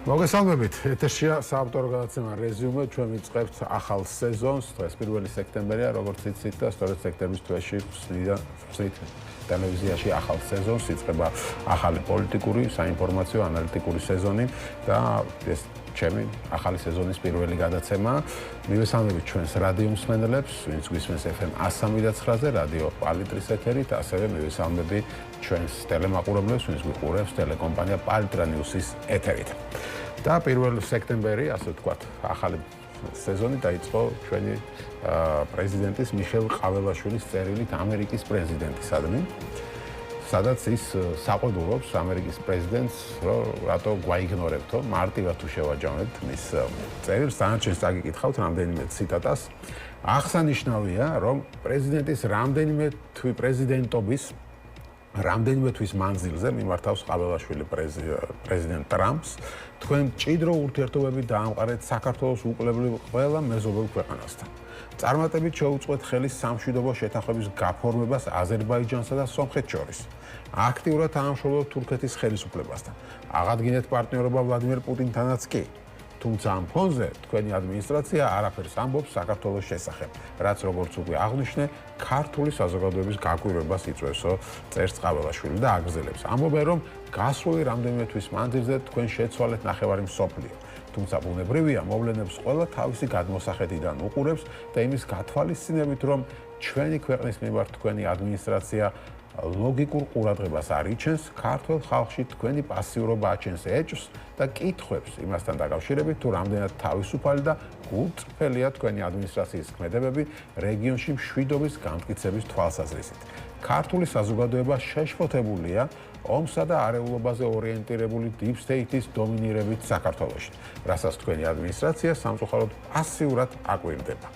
მოგესალმებით. ეთერშია საავტორო გადაცემა რეზიუმე. ჩვენ ვიწყებთ ახალ სეზონს. დღეს 1 სექტემბერია, როგორც იცით და სწორედ სექტემბრის თვეში ვსვით ტელევიზიაში ახალ სეზონს. იწყება ახალი პოლიტიკური, საინფორმაციო, ანალიტიკური სეზონი და ეს ჩემი ახალი სეზონის პირველი გადაცემა. მივესალმებით ჩვენს რადიო მსმენელებს, ვინც გვისმენს FM 103-ზე, რადიო პალიტრის ეთერით, ასევე მივესალმები ჩვენს ტელემაყურებლებს, ვინც გვიყურებს ტელეკომპანია პალიტრა ნიუსის ეთერით. და 1 სექტემბერი, ასე ვთქვათ, ახალი სეზონი დაიწყო ჩვენი პრეზიდენტის მიხეილ ყაველაშვილის წერილით ამერიკის პრეზიდენტისადმი, სადაც ის საყვედურობს ამერიკის პრეზიდენტს, რომ რატო გვაიგნორებთო, მარტივად თუ შევაჯამებთ მის წერილს, დანარჩენს წაგიკითხავთ რამდენიმე ციტატას. აღსანიშნავია, რომ პრეზიდენტის რამდენიმე თვის მანძილზე მიმართავს ყაველაშვილი პრეზიდენტ ტრამპს, თქვენ მჭიდრო ურთიერთობები დაამყარეთ საქართველოს უკლებრივ ყველა მეზობელ ქვეყანასთან. წარმატებით შეუწყვეთ ხელი სამშვიდობო შეთანხმების გაფორმებას აზერბაიჯანსა და სომხეთს შორის. აქტიურად თანამშრომლობთ თურქეთის ხელისუფლებასთან. აღადგინეთ პარტნიორობა ვლადიმერ პუტინთანაც კი. თუმცა ამ ფონზე თქვენი ადმინისტრაცია არაფერს ამბობს საქართველოს შესახებ, რაც როგორც უკვე აღნიშნე, ქართული საზოგადოების გაკვირვებას იწვევსო, წერს ყაველაშვილი და აგრძელებს. ამბობენ, რომ გასული რამდენიმე თვის მანძილზე თქვენ შეცვალეთ ნახევარი მსოფლიო. თუმცა ბუნებრივია, მოვლენებს ყველა თავისი გადმოსახედიდან უყურებს და იმის გათვალისწინებით, რომ ჩვენი ქვეყნის მიმართ თქვენი ადმინისტრაცია ლოგიკურ ყურადღებას არ იჩენს, ქართულ ხალხში თქვენი პასიურობა აჩენს ეჭვს და კითხვებს იმასთან დაკავშირებით, თუ რამდენად თავისუფალი და გულწრფელია თქვენი ადმინისტრაციის ქმედებები რეგიონში მშვიდობის განმტკიცების თვალსაზრისით. ქართული საზოგადოება შეშფოთებულია ომსა და არეულობაზე ორიენტირებული deep state-ის დომინირებით საქართველოში, რასაც თქვენი ადმინისტრაცია სამწუხაროდ პასიურად აკვირდება.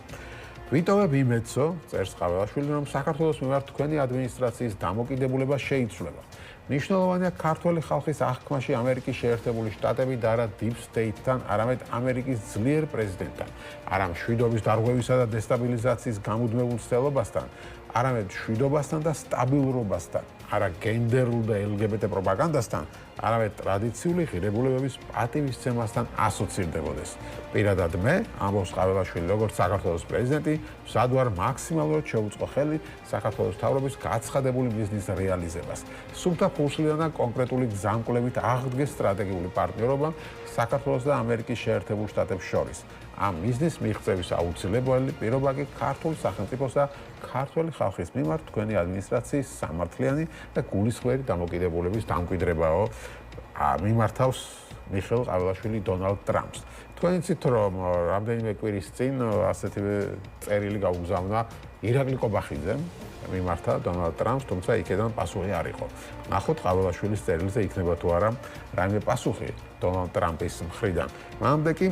ვიტოვებ იმედსო, წერს ყაველაშვილი, რომ საქართველოს მიმართ თქვენი ადმინისტრაციის დამოკიდებულება შეიცვლება. მნიშვნელოვანია ქართველი ხალხის აღქმაში ამერიკის შეერთებული შტატები და არა deep state-თან, არამედ ამერიკის ძლიერ პრეზიდენტთან, არა მშვიდობის დარღვევისა და დესტაბილიზაციის გამუდმებულ ცდილობასთან, არამედ მშვიდობასთან და სტაბილურობასთან, არა გენდერულ და LGBT პროპაგანდასთან, არამედ ტრადიციული ღირებულებების პატივისცემასთან ასოცირდებოდეს. პირადად მე, ამბობს ყაველაშვილი, როგორც საქართველოს პრეზიდენტი, მზად ვარ მაქსიმალურად შევუწყო ხელი საქართველოს მთავრობის გაცხადებული მიზნის რეალიზებას. სულთა ფურსლიდან და კონკრეტული გზამკვლევით აღდგეს სტრატეგიული პარტნიორობა საქართველოს და ამერიკის შეერთებულ შტატებს შორის. ამ მიზნის მიღწევის აუცილებელი პირობა კი ქართული სახელმწიფოს და ქართველი ხალხის მიმართ თქვენი ადმინისტრაციის სამართლიანი და გულისხმევი დამოკიდებულების დამკვიდრებაო, მიმართავს მიხეილ ყაველაშვილი დონალდ ტრამპს. თქვენ იცით, რომ რამდენიმე კვირის წინ ასეთივე წერილი გაუგზავნა ირაკლი ყობახიძემ მიმართა დონალდ ტრამპს, თუმცა იქედან პასუხი არ იყო. ნახოთ ყაველაშვილის წერილზე იქნება თუ არა რაიმე პასუხი დონალდ ტრამპის მხრიდან. მანამდე კი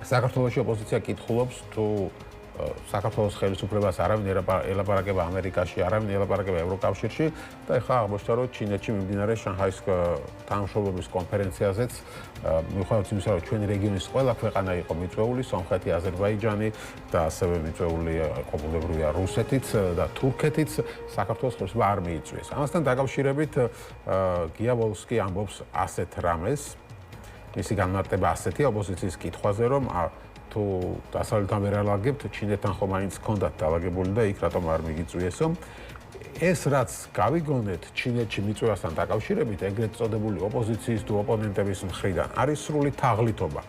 საქართველოს ოპოზიცია კითხულობს, თუ საქართველოს ხელისუფლებას არავინ ელაპარაკება ამერიკაში, არავინ ელაპარაკება ევროკავშირში და ეხლა აღმოჩნდა, რომ ჩინეთში მიმდინარე შანხაის თანამშრომლობის კონფერენციაზეც მიუხედავად იმისა, რომ ჩვენი რეგიონის ყველა ქვეყანა იყო მიწვეული, სომხეთი, აზერბაიჯანი და ასევე მიწვეული ყოფილებრივია რუსეთიც და თურქეთიც, საქართველოს ხელისუფლება არ მიიწვიეს. ამასთან დაკავშირებით გია ვოლსკი ამბობს ასეთ რამეს, მისი განმარტება ასეთია ოპოზიციის კითხვაზე, რომ თუ დასავლეთთან ვერ ალაგებთ, ჩინეთთან ხომ მაინც ჰქონდათ დალაგებული და იქ რატომ არ მიგიწვიესო? ეს რაც გავიგონეთ ჩინეთში მიწვევასთან დაკავშირებით, ეგრეთ წოდებული ოპოზიციის თუ ოპონენტების მხრიდან არის სრული თაღლითობა,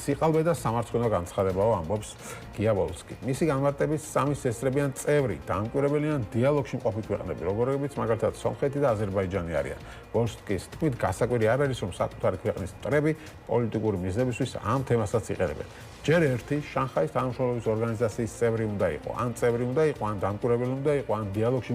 სიყალბე და სამარცხვინო განცხადებაო, ამბობს გია ვოლსკი. მისი განმარტებით სამი ესწრებიან წევრი, დამკვირვებელიან დიალოგში მყოფი ქვეყნები, როგორებიც მაგალითად სომხეთი და აზერბაიჯანი არიან. ვოლსკის თქმით, გასაკვირი არ არის, რომ საკუთარი ქვეყნის მტრები პოლიტიკური მიზნებისთვის ამ თემასაც იყენებენ. ჯერ ერთი შანხაის თანამშრომლობის ორგანიზაციის წევრი უნდა იყო, ან წევრი უნდა იყო, ან დამკვირვებელი უნდა იყო, ან დიალოგში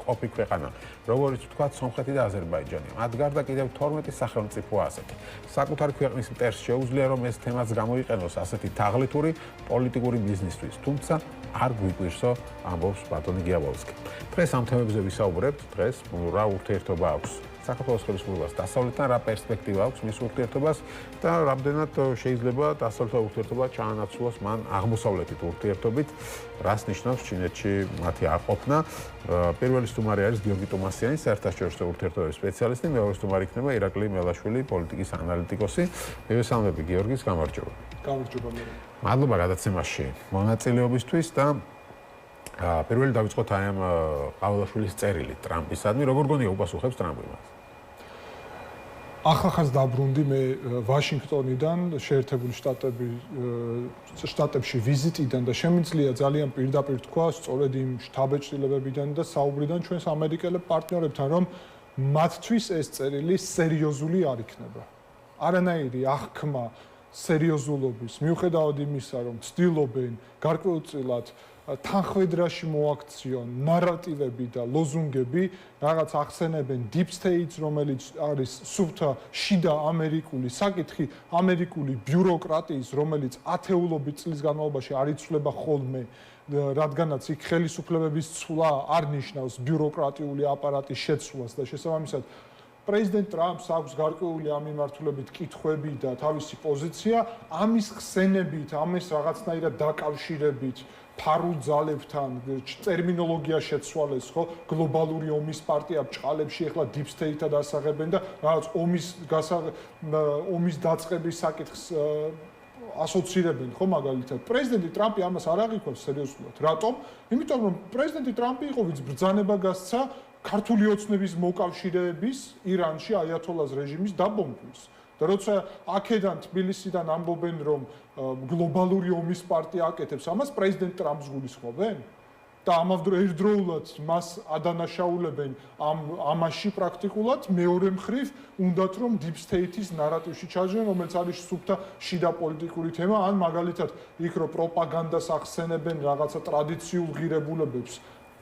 ყოფი ქვეყანა, როგორც ვთქვათ, სომხეთი და აზერბაიჯანი. მათ გარდა კიდევ 12 სახელმწიფოა ასეთი. საკუთარი ქვეყნის მტერს შეუძლია, რომ ეს თემაც გამოიყენოს ასეთი თაღლითური პოლიტიკური ბიზნისთვის, თუმცა არ გვიკვირსო, ამბობს ბატონი გია ვოლსკი. დღეს ამ თემებზე ვისაუბრებთ, დღეს რა ურთიერთობა აქვს საქართველოს ხელისუფლებას დასავლეთთან რა პერსპექტივა აქვს მის ურთიერთობას და რამდენად შეიძლება დასავლეთთან ურთიერთობა ჩაანაცვლოს მან აღმოსავლეთით ურთიერთობით, რას ნიშნავს ჩინეთში მათი არყოფნა. პირველი სტუმარი არის გიორგი ტომასიანი, საერთაშორისო ურთიერთობების სპეციალისტი, მეორე სტუმარი იქნება ირაკლი მელაშვილი, პოლიტიკის ანალიტიკოსი. მივესალმები გიორგის, გამარჯობა. გამარჯობა. მადლობა გადაცემაში მონაწილეობისთვის და პირველი დავიწყოთ აი ამ ყავალაშვილის წერილი ტრამპისადმი. როგორ გონია უპასუხებს ტრამპი მას? ახლა დაბრუნდი მე ვაშინგტონიდან, შეერთებული შტატებში ვიზიტიდან და შემიძლია ძალიან პირდაპირ თქვა, სწორედ იმ შთაბეჭდილებებიდან და საუბრიდან ჩვენს ამერიკელ პარტნიორებთან, რომ მათთვის ეს წერილი სერიოზული არ იქნება. არანაირი აღქმა სერიოზულობის, მიუხედავად იმისა, რომ ცდილობენ გარკვეულწილად თანხმედრაში მოაქციონ ნარატივები და ლოზუნგები, რაღაც ახსენებენ deep states, რომელიც არის სუფთა შიდა ამერიკული საკითხი, ამერიკული ბიუროკრატიის, რომელიც ათეულობით წლის განმავლობაში არ იცვლება ხოლმე, რადგანაც იქ ხელისუფლებების ცვლა არ ნიშნავს ბიუროკრატიული აპარატის შეცვლას და შესაბამისად პრეზიდენტ ტრამპს აქვს გარკვეული ამ მიმართულებით კითხვები და თავისი პოზიცია, ამის ხსენებით, ამის რაღაცნაირად დაკავშირებით ფარულ ძალებთან ტერმინოლოგია შეცვალეს, ხო? გლობალური ომის პარტია ბჭყალებში ახლა deep state-ად ასაღებენ და რაღაც ომის დაწყების საკითხს ასოცირებენ, ხო, მაგალითად. პრეზიდენტი ტრამპი ამას არ აღიქვამს სერიოზულად. რატომ? იმიტომ რომ პრეზიდენტი ტრამპი იყო ვინც ბრძანება გასცა ქართული ოცნების მოკავშირეების ირანში აიათოლას რეჟიმის დაბომბვის. და როცა აქედან თბილისიდან ამბობენ, რომ გლობალური ომის პარტია აკეთებს ამას, პრეზიდენტ ტრამპს გულისხმობენ? და ერთდროულად მას ადანაშაულებენ ამაში პრაქტიკულად, მეორე მხრივ უნდათ რომ deep state-ის ნარატივში ჩაჯდენ, რომელიც არის სუფთა შიდა პოლიტიკური თემა, ან მაგალითად იქ რო პროპაგანდას ახსენებენ რაღაცა ტრადიციულ ღირებულებებს.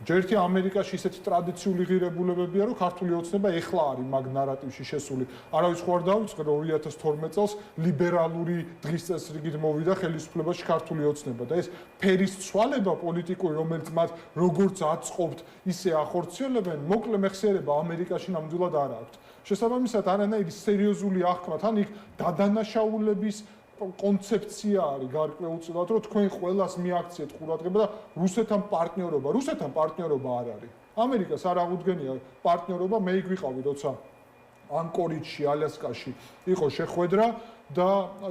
ჯერთი ამერიკაში ისეთი ტრადიციული ღირებულებებია, რომ ქართული ოცნება ეხლა არის მაგ ნარატივში შესული. არავის ხო არ დავიწყე, რომ 2012 წელს ლიბერალური დღის წესრიგით მოვიდა ხელისუფლებაში ქართული ოცნება და ეს ფერის ცვალება პოლიტიკური, რომელიც მათ როგორც აწყობთ, ისე ახორციელებენ, მოკლე მეხსიერება ამერიკაში ნამდვილად არ აქვს. შესაბამისად, არანაირი სერიოზული აღქმა თან იქ დადანაშაულების კონცეფცია არის გარკვეულწილად, რომ თქვენ ყველას მიაქციეთ ყურადღება და რუსეთთან პარტნიორობა არ არის. ამერიკას არ აღუდგენია პარტნიორობა, მე იქ ვიყავი, როცა ანკორიჯში, ალასკაში იყო შეხვედრა და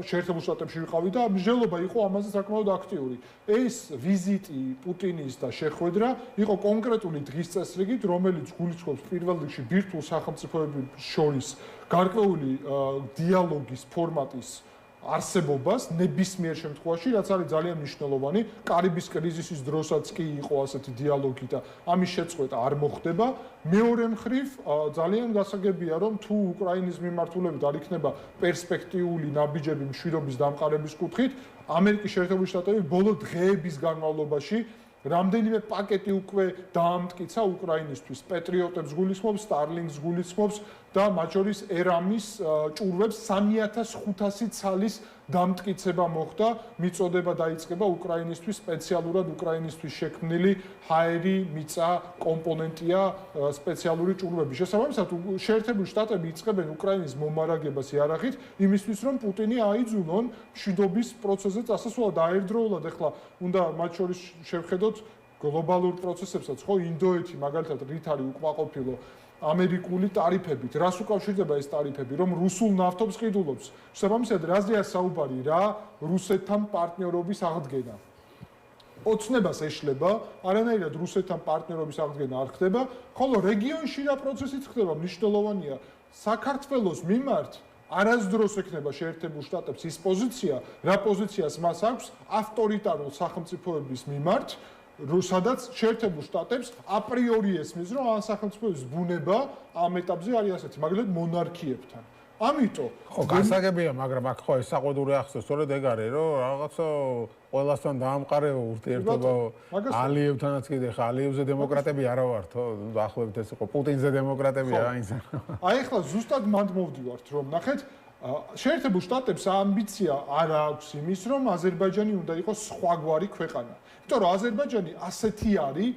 შეერთებულ შტატებში ვიყავი და მსჯელობა იყო ამაზე საკმაოდ აქტიური. ეს ვიზიტი პუტინის და შეხვედრა იყო კონკრეტული დღის წესრიგით, რომელიც გულისხმობს პირველ რიგში ბირთვულ სახელმწიფოებს შორის გარკვეული დიალოგის ფორმატის არსებობას ნებისმიერ შემთხვევაში, რაც არის ძალიან მნიშვნელოვანი. კარიბის კრიზისის დროსაც კი იყო ასეთი დიალოგი და ამის შეწყვეტა არ მოხდება. მეორე მხრივ ძალიან გასაგებია, რომ თუ უკრაინის მიმართულებით არ იქნება პერსპექტიული ნაბიჯები მშვიდობის დამყარების კუთხით, ამერიკის შეერთებული შტატები ბოლო დღეების განმავლობაში რამდენიმე პაკეტი უკვე დაამტკიცა უკრაინისთვის. პეტრიოტებს გულისხმობს, სტარლინგს გულისხმობს და მათ შორის ერამის ჭურვებს 3500 ცალის დამტკიცება მოხდა, მიწოდება დაიწყება უკრაინისთვის, სპეციალურად უკრაინისთვის შექმნილი ჰაერი მიწა კომპონენტია სპეციალური ჭურვები. შესაბამისად, შეერთებული შტატები იწყებენ უკრაინის მომარაგებას იარაღით, იმისთვის რომ პუტინი აიძულონ მშვიდობის პროცესზე წასასვლელად და ერთდროულად ახლა უნდა მათ შორის შევხედოთ გლობალურ პროცესებსაც, ხო, ინდოეთი მაგალითად რით არის უკმაყოფილო ამერიკული ტარიფებით. რას უკავშირდება ეს ტარიფები, რომ რუსულ ნავთობს ყიდულობს. შესაბამისად, რაზეა საუბარი, რა რუსეთთან პარტნიორობის აღდგენა. ოცნებას ეშლება, არანაირად რუსეთთან პარტნიორობის აღდგენა არ ხდება, ხოლო რეგიონში რა პროცესიც ხდება, მნიშვნელოვანია. საქართველოს მიმართ არასდროს ექნება შეერთებულ შტატებს ის პოზიცია, რა პოზიციას მას აქვს ავტორიტარულ სახელმწიფოების მიმართ, სადაც შეერთებულ შტატებს აპრიორი ესმის, რომ ამ სახელმწიფოების ბუნება ამ ეტაპზე არის ასეთი, მაგალითად მონარქიებთან. ამიტომ ხო, გასაგებია, მაგრამ აქ ხო ეს საყვედური ახსოვს, სწორედ ეგ არის, რომ რაღაცა ყველასთან დაამყარეო ურთიერთობა ალიევთანაც კიდე ხა ალიევზე დემოკრატები არა ვართო, დაახლოებით ეს იყო პუტინზე დემოკრატები აინცა. აი ახლა ზუსტად მანდ მოვდივართ, რომ ნახეთ შეერთებულ შტატებს ამბიცია არ აქვს იმის, რომ აზერბაიჯანი უნდა იყოს სხვაგვარი ქვეყანა. იმიტომ რომ აზერბაიჯანი ასეთი არის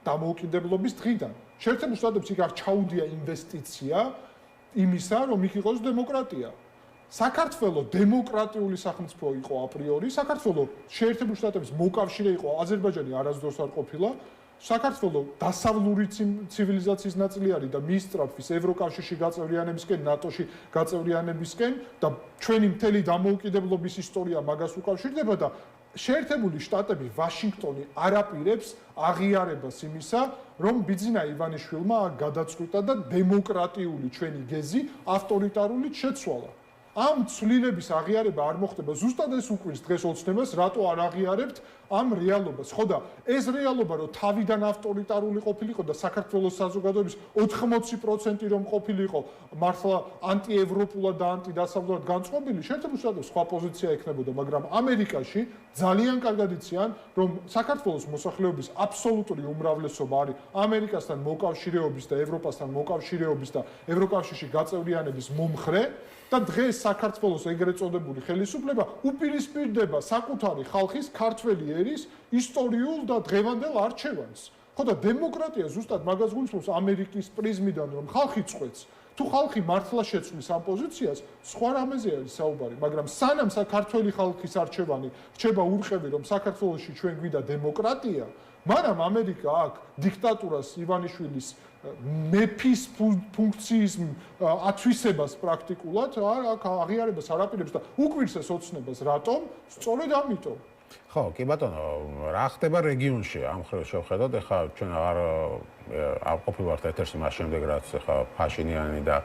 დამოუკიდებლობის დღიდან. შეერთებულ შტატებს იქ არ ჩაუდია ინვესტიცია იმისა, რომ იქ იყოს დემოკრატია. საქართველოს დემოკრატიული სახელმწიფო იყო აპრიორი, საქართველოს შეერთებულ შტატების მოკავშირე იყო, აზერბაიჯანი არასდროს არ ყოფილა. საქართველოს დასავლური ცივილიზაციის ნაწილი არის და მის სწრაფვის ევროკავშირში გაწევრიანებისკენ, ნატოში გაწევრიანებისკენ და ჩვენი მთელი დამოუკიდებლობის ისტორია მაგას უკავშირდება და შეერთებული შტატები ვაშინგტონი არ აპირებს აღიარებას იმისა, რომ ბიძინა ივანიშვილმა გადაწყვიტა და დემოკრატიული ჩვენი გეზი ავტორიტარულით შეცვალა. ამ ცვლილების აღიარება არ მოხდება ზუსტად ეს უკვირს დღეს ოცნებას, რატო არ აღიარებთ ამ რეალობას. ხო და ეს რეალობა რომ თავიდან ავტორიტარული ყოფილიყო და საქართველოს საზოგადოების 80% რომ ყოფილიყო მართლა ანტიევროპულად და ანტიდასავლურად განწყობილი, შეერთებულ შტატებში სხვა პოზიცია ექნებოდა, მაგრამ ამერიკაში ძალიან კარგად იციან, რომ საქართველოს მოსახლეობის აბსოლუტური უმრავლესობა არის ამერიკასთან მოკავშირეობის და ევროპასთან მოკავშირეობის და ევროკავშირში გაწევრიანების მომხრე და დღეს საქართველოს ეგრეთ წოდებული ხელისუფლება უპირისპირდება საკუთარი ხალხის ქართველი ერის ისტორიულ და დღევანდელ არჩევანს. ხო და დემოკრატია ზუსტად მაგას გულისხმობს ამერიკის პრიზმიდან, რომ ხალხი წყვეტს. თუ ხალხი მართლა შეცვლის ამ პოზიციას, სხვა რამეზე არის საუბარი, მაგრამ სანამ საქართველოს ხალხის არჩევანი რჩება ურყევი, რომ საქართველოში ჩვენ გვიდა დემოკრატია, მაგრამ ამერიკა აქ დიქტატურას ივანიშვილის მეფის ფუნქციის ათვისებას პრაქტიკულად აქ აღიარებას არ აპირებს და უკვირს ეს ოცნებას, რატომ? სწორედ ამიტომ. ხო, კი ბატონო, რა ხდება რეგიონში? ამ ხრივ შევხედოთ, ეხლა ჩვენ აღარ ყოფილვართ ეთერში მას შემდეგ, რაც ეხლა ფაშინიანი და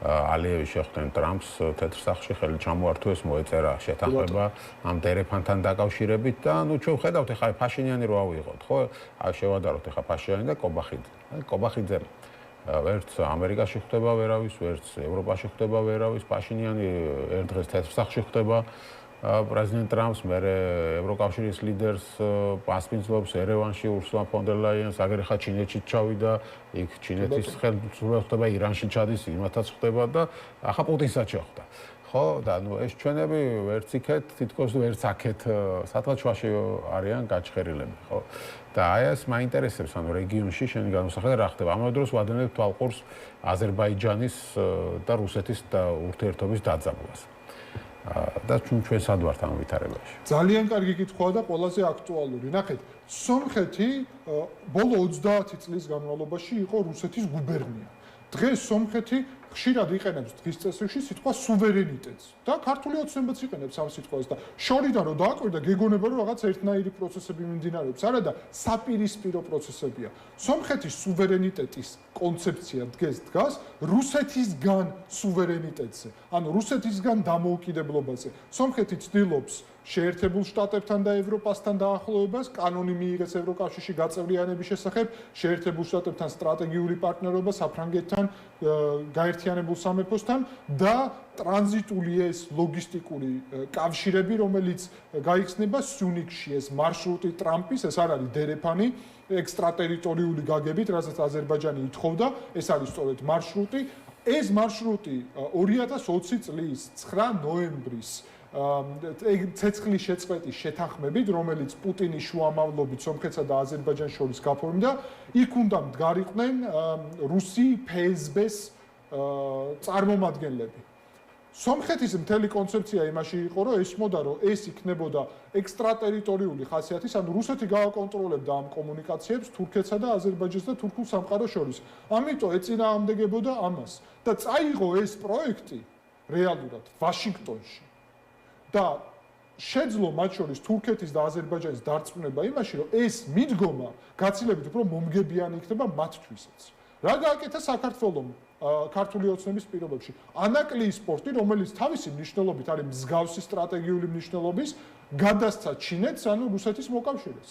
ალიევი შეხვდნენ ტრამპს თეთრ სახლში, ხელი ჩამოართვეს, მოეწერა შეთანხმება ამ დერეფანთან დაკავშირებით და ნუ ჩვენ ვხედავთ ეხლა ფაშინიანი რო ავიღოთ, ხო? აი შევადაროთ ეხლა ფაშინიანი და კობახიძე. კობახიძე ვერც ამერიკაში ხდება ვერავის, ვერც ევროპაში ხდება ვერავის, ფაშინიანი ერთ დღეს თეთრ სახლში ხდება პრეზიდენტ ტრამპს, მერე ევროკავშირის ლიდერს პასპინძლობს ერევანში ურსულა ფონ დერ ლაიენს, აგერ ხა ჩინეთში ჩავიდა, იქ ჩინეთის ხელმძღვანელი ხდება, ირანში ჩადის, იმათაც ხდება და ახლა პუტინსაც შეხვდა. ხო, და ნუ ეს ჩვენები ვერც იქეთ, თითქოს ვერც აქეთ სათვალშუაში არიან გაჩხერილები, ხო? და აი ეს მაინტერესებს, ანუ რეგიონში შენი განმსახედა რა ხდება. ამავე დროს ვადენებ თვალყურს აზერბაიჯანის და რუსეთის ურთიერთობის დაძაბვას. და ჩვენ სად ვართ ამ ვითარებაში? ძალიან კარგი კითხვაა და ყველაზე აქტუალური. ნახეთ, სომხეთი ბოლო 30 წლის განმავლობაში იყო რუსეთის გუბერნია. დღეს სომხეთი ხშირად იყენებს დღის წესრიგში სიტყვა სუვერენიტეტს და ქართული ოცნებაც იყენებს ამ სიტყვას და შორიდან რომ დააკვირდა გეგონება რომ რაღაც ერთნაირი პროცესები მიმდინარეობს, არა და საპირისპირო პროცესებია. სომხეთის სუვერენიტეტის კონცეფცია დგას რუსეთისგან სუვერენიტეტზე, ანუ რუსეთისგან დამოუკიდებლობაზე. სომხეთი ცდილობს შეერთებულ შტატებთან და ევროპასთან დაახლოებას, კანონი მიიღეს ევროკავშირში გაწევრიანების შესახებ, შეერთებულ შტატებთან სტრატეგიული პარტნიორობა საფრანგეთთან, გაერთიანებულ სამეფოსთან და ტრანზიტული ეს ლოგისტიკური კავშირები, რომელიც გაიხსნება სიუნიქში, ეს მარშრუტი ტრამპის, ეს არ არის დერეფანი, ექსტრატერიტორიული გაგებით, რასაც აზერბაიჯანი ითხოვდა, ეს არის სწორედ მარშრუტი. ეს მარშრუტი 2020 წლის 9 ნოემბრის ცეცხლის შეწყვეტის შეთანხმებით, რომელიც პუტინის შუამავლობით სომხეთსა და აზერბაიჯანს შორის გაფორმდა, იქ უნდა მდგარიყვნენ რუსი ფსბ-ს წარმომადგენლები. სომხეთის მთელი კონცეფცია იმაში იყო, რომ ესმოდა, რომ ეს იქნებოდა ექსტრატერიტორიული ხასიათის, ანუ რუსეთი გააკონტროლებდა ამ კომუნიკაციებს თურქეთსა და აზერბაიჯანს და თურქულ სამყაროს შორის. ამიტომ ეწინააღმდეგებოდა ამას და წაიღო ეს პროექტი რეალურად ვაშინგტონში. და შეძლო მათ შორის თურქეთის და აზერბაიჯანის დარწმუნება იმაში, რომ ეს მიდგომა გაცილებით უფრო მომგებიანი იქნება მათთვისაც. რა გააკეთა საქართველომ ქართული ოცნების პირობებში? ანაკლიის პორტი, რომელიც თავისი მნიშვნელობით არის მსგავსი სტრატეგიული მნიშვნელობის, გადასცა ჩინეთს, ანუ რუსეთის მოკავშირეს.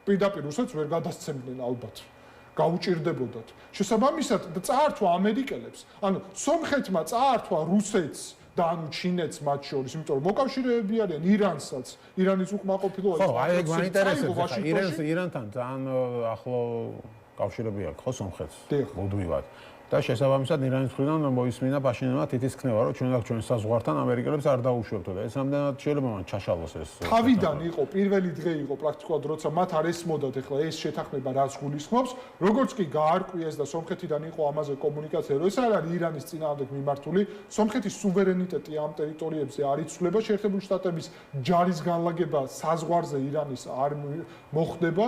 პირდაპირ რუსეთს ვერ გადასცემდნენ ალბათ. გაუჭირდებოდათ. შესაბამისად, წაართვა ამერიკელებს, ანუ სომხეთმა წაართვა რუსეთს და ანუ ჩინეთს მათ შორის, იმიტომ რომ მოკავშირეები არიან ირანსაც, ირანის უკმაყოფილოა. ხო, აი ეგ მაინტერესებს, ირანთან ძალიან ახლო კავშირები აქვს ხო სომხეთს? მუდმივად. და შესაბამისად ირანის მხრიდან მოისმინა პაშინიანმა თითქმის რომ ჩვენ აქ ჩვენ საზღვართან ამერიკელებს არ დაუშვებთო და ეს რამდენად შეიძლება მან ჩაშალოს ეს თავიდან იყო პირველი დღე იყო პრაქტიკულად როცა მათ არ ესმოდათ ეხლა ეს შეთანხმება რაც გულისხმობს როგორც კი გაარკვიეს და სომხეთიდან იყო ამაზე კომუნიკაცია რომ ეს არ არის ირანის წინააღმდეგ მიმართული სომხეთის სუვერენიტეტი ამ ტერიტორიებზე არ იცვლება შეერთებული შტატების ჯარის განლაგება საზღვარზე ირანის არ მოხდება